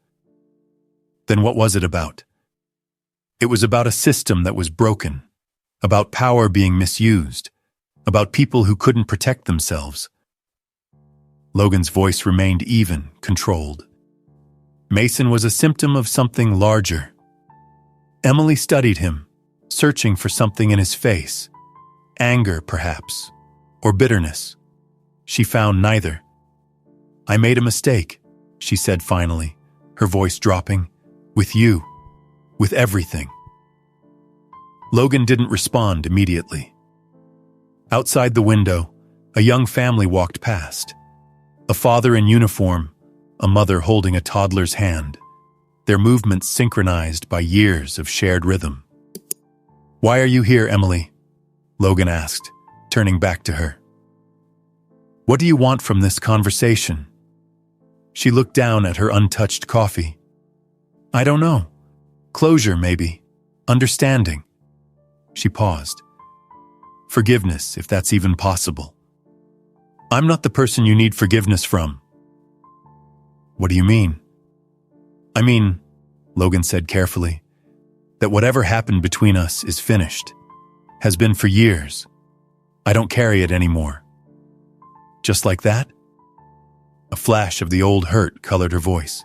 "Then what was it about?" "It was about a system that was broken, about power being misused, about people who couldn't protect themselves." Logan's voice remained even, controlled. Mason was a symptom of something larger. Emily studied him, searching for something in his face. Anger, perhaps, or bitterness. She found neither. "I made a mistake," she said finally, her voice dropping. "With you. With everything." Logan didn't respond immediately. Outside the window, a young family walked past. A father in uniform, a mother holding a toddler's hand, their movements synchronized by years of shared rhythm. "Why are you here, Emily?" Logan asked, turning back to her. "What do you want from this conversation?" She looked down at her untouched coffee. "I don't know. Closure, maybe. Understanding." She paused. "Forgiveness, if that's even possible." "I'm not the person you need forgiveness from." "What do you mean?" "I mean," Logan said carefully, "that whatever happened between us is finished. Has been for years. I don't carry it anymore." "Just like that?" A flash of the old hurt colored her voice.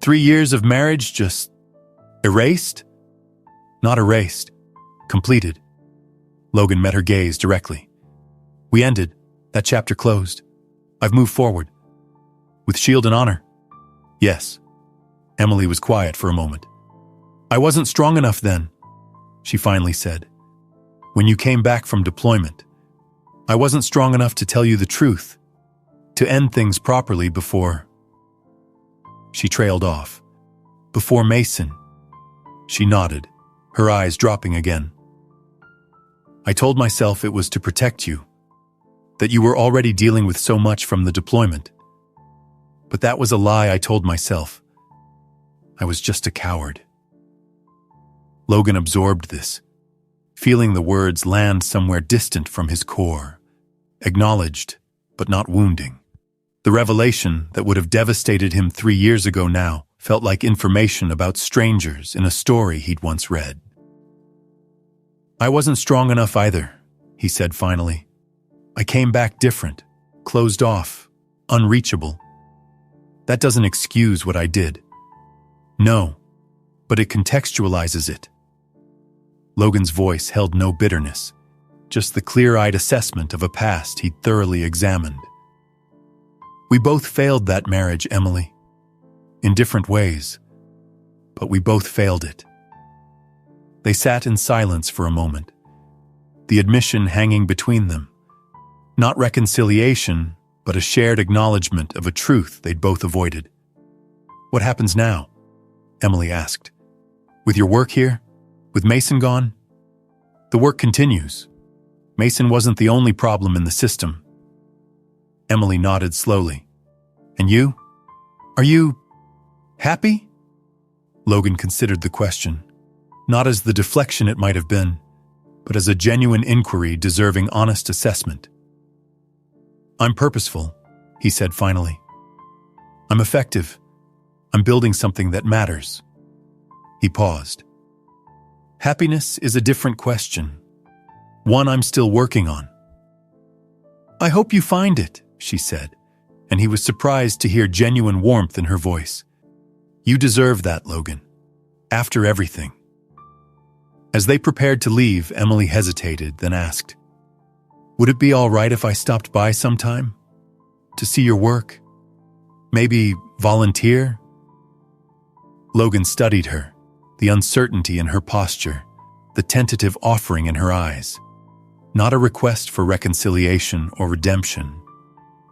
3 years of marriage just erased? "Not erased. Completed." Logan met her gaze directly. "We ended. That chapter closed. I've moved forward. With shield and honor." "Yes." Emily was quiet for a moment. "I wasn't strong enough then," she finally said. "When you came back from deployment, I wasn't strong enough to tell you the truth, to end things properly before." She trailed off. "Before Mason." She nodded, her eyes dropping again. "I told myself it was to protect you, that you were already dealing with so much from the deployment. But that was a lie I told myself. I was just a coward." Logan absorbed this, feeling the words land somewhere distant from his core, acknowledged, but not wounding. The revelation that would have devastated him 3 years ago now felt like information about strangers in a story he'd once read. "I wasn't strong enough either," he said finally. "I came back different, closed off, unreachable. That doesn't excuse what I did. No, but it contextualizes it." Logan's voice held no bitterness, just the clear-eyed assessment of a past he'd thoroughly examined. "We both failed that marriage, Emily. In different ways, but we both failed it." They sat in silence for a moment, the admission hanging between them. Not reconciliation, but a shared acknowledgement of a truth they'd both avoided. "What happens now?" Emily asked. "With your work here? With Mason gone?" "The work continues. Mason wasn't the only problem in the system." Emily nodded slowly. "And you? Are you happy?" Logan considered the question, not as the deflection it might have been, but as a genuine inquiry deserving honest assessment. "I'm purposeful," he said finally. "I'm effective. I'm building something that matters." He paused. "Happiness is a different question, one I'm still working on." "I hope you find it," she said, and he was surprised to hear genuine warmth in her voice. "You deserve that, Logan. After everything." As they prepared to leave, Emily hesitated, then asked, "Would it be all right if I stopped by sometime? To see your work? Maybe volunteer?" Logan studied her, the uncertainty in her posture, the tentative offering in her eyes. Not a request for reconciliation or redemption,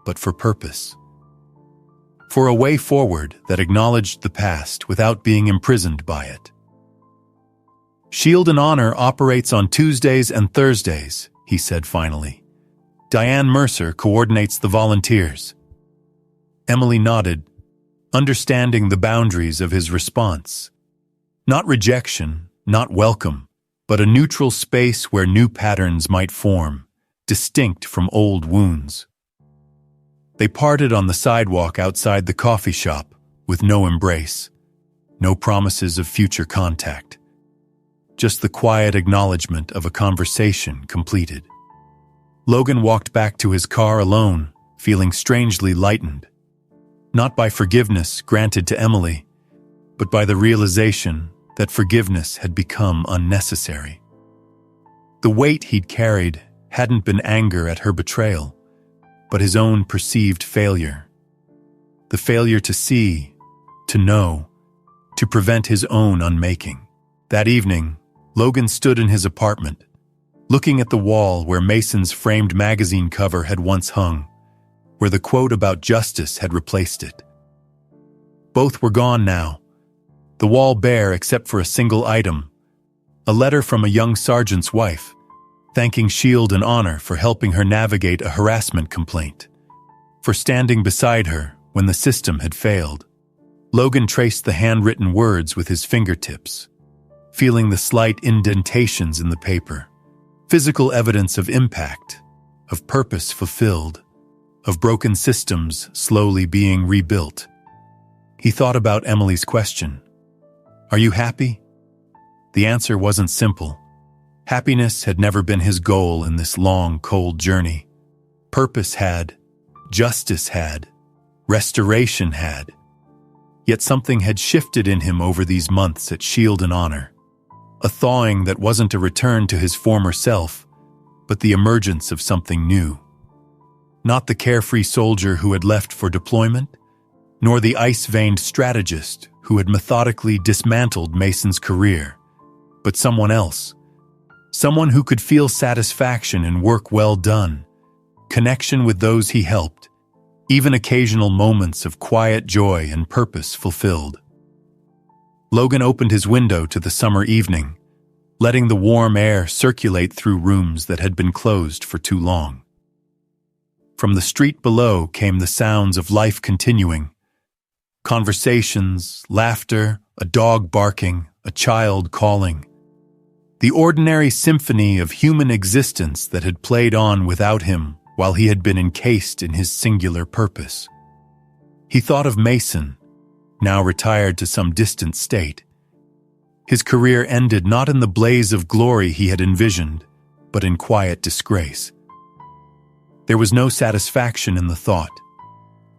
but for purpose. For a way forward that acknowledged the past without being imprisoned by it. "Shield and Honor operates on Tuesdays and Thursdays," he said finally. "Diane Mercer coordinates the volunteers." Emily nodded, understanding the boundaries of his response. Not rejection, not welcome, but a neutral space where new patterns might form, distinct from old wounds. They parted on the sidewalk outside the coffee shop, with no embrace, no promises of future contact. Just the quiet acknowledgement of a conversation completed. Logan walked back to his car alone, feeling strangely lightened. Not by forgiveness granted to Emily, but by the realization that forgiveness had become unnecessary. The weight he'd carried hadn't been anger at her betrayal, but his own perceived failure. The failure to see, to know, to prevent his own unmaking. That evening, Logan stood in his apartment, looking at the wall where Mason's framed magazine cover had once hung, where the quote about justice had replaced it. Both were gone now, the wall bare except for a single item, a letter from a young sergeant's wife, thanking Shield and Honor for helping her navigate a harassment complaint, for standing beside her when the system had failed. Logan traced the handwritten words with his fingertips, feeling the slight indentations in the paper, physical evidence of impact, of purpose fulfilled, of broken systems slowly being rebuilt. He thought about Emily's question. "Are you happy?" The answer wasn't simple. Happiness had never been his goal in this long, cold journey. Purpose had, justice had, restoration had. Yet something had shifted in him over these months at Shield and Honor. A thawing that wasn't a return to his former self, but the emergence of something new. Not the carefree soldier who had left for deployment, nor the ice-veined strategist who had methodically dismantled Mason's career, but someone else. Someone who could feel satisfaction in work well done, connection with those he helped, even occasional moments of quiet joy and purpose fulfilled. Logan opened his window to the summer evening, letting the warm air circulate through rooms that had been closed for too long. From the street below came the sounds of life continuing. Conversations, laughter, a dog barking, a child calling. The ordinary symphony of human existence that had played on without him while he had been encased in his singular purpose. He thought of Mason, now retired to some distant state. His career ended not in the blaze of glory he had envisioned, but in quiet disgrace. There was no satisfaction in the thought,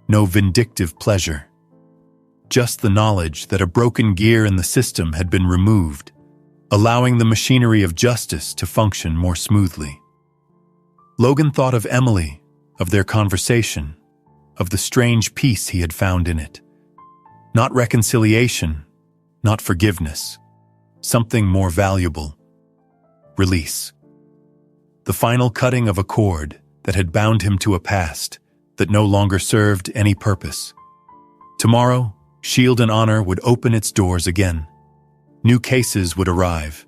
no vindictive pleasure. Just the knowledge that a broken gear in the system had been removed, allowing the machinery of justice to function more smoothly. Logan thought of Emily, of their conversation, of the strange peace he had found in it. Not reconciliation, not forgiveness, something more valuable. Release. The final cutting of a cord that had bound him to a past that no longer served any purpose. Tomorrow, Shield and Honor would open its doors again. New cases would arrive,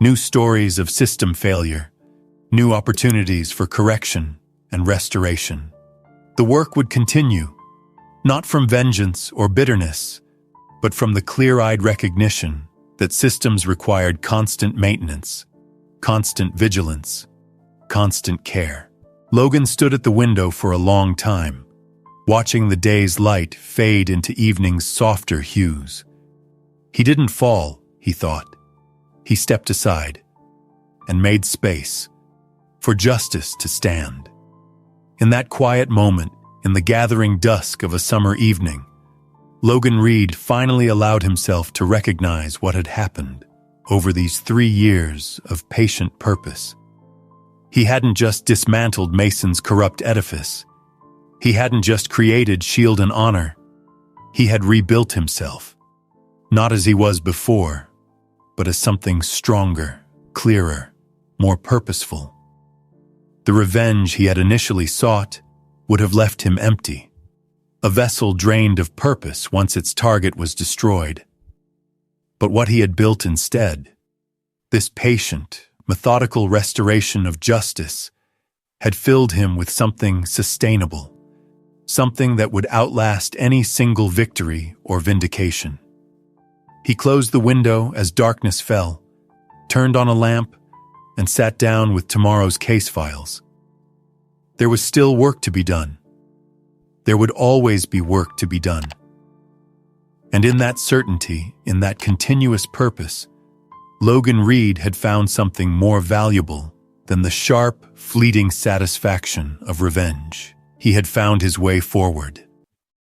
new stories of system failure, new opportunities for correction and restoration. The work would continue, not from vengeance or bitterness, but from the clear-eyed recognition that systems required constant maintenance, constant vigilance, constant care. Logan stood at the window for a long time, watching the day's light fade into evening's softer hues. He didn't fall, he thought. He stepped aside and made space for justice to stand. In that quiet moment, in the gathering dusk of a summer evening, Logan Reed finally allowed himself to recognize what had happened over these 3 years of patient purpose. He hadn't just dismantled Mason's corrupt edifice. He hadn't just created Shield and Honor. He had rebuilt himself, not as he was before, but as something stronger, clearer, more purposeful. The revenge he had initially sought would have left him empty, a vessel drained of purpose once its target was destroyed. But what he had built instead, this patient, methodical restoration of justice, had filled him with something sustainable, something that would outlast any single victory or vindication. He closed the window as darkness fell, turned on a lamp, and sat down with tomorrow's case files. There was still work to be done. There would always be work to be done. And in that certainty, in that continuous purpose, Logan Reed had found something more valuable than the sharp, fleeting satisfaction of revenge. He had found his way forward.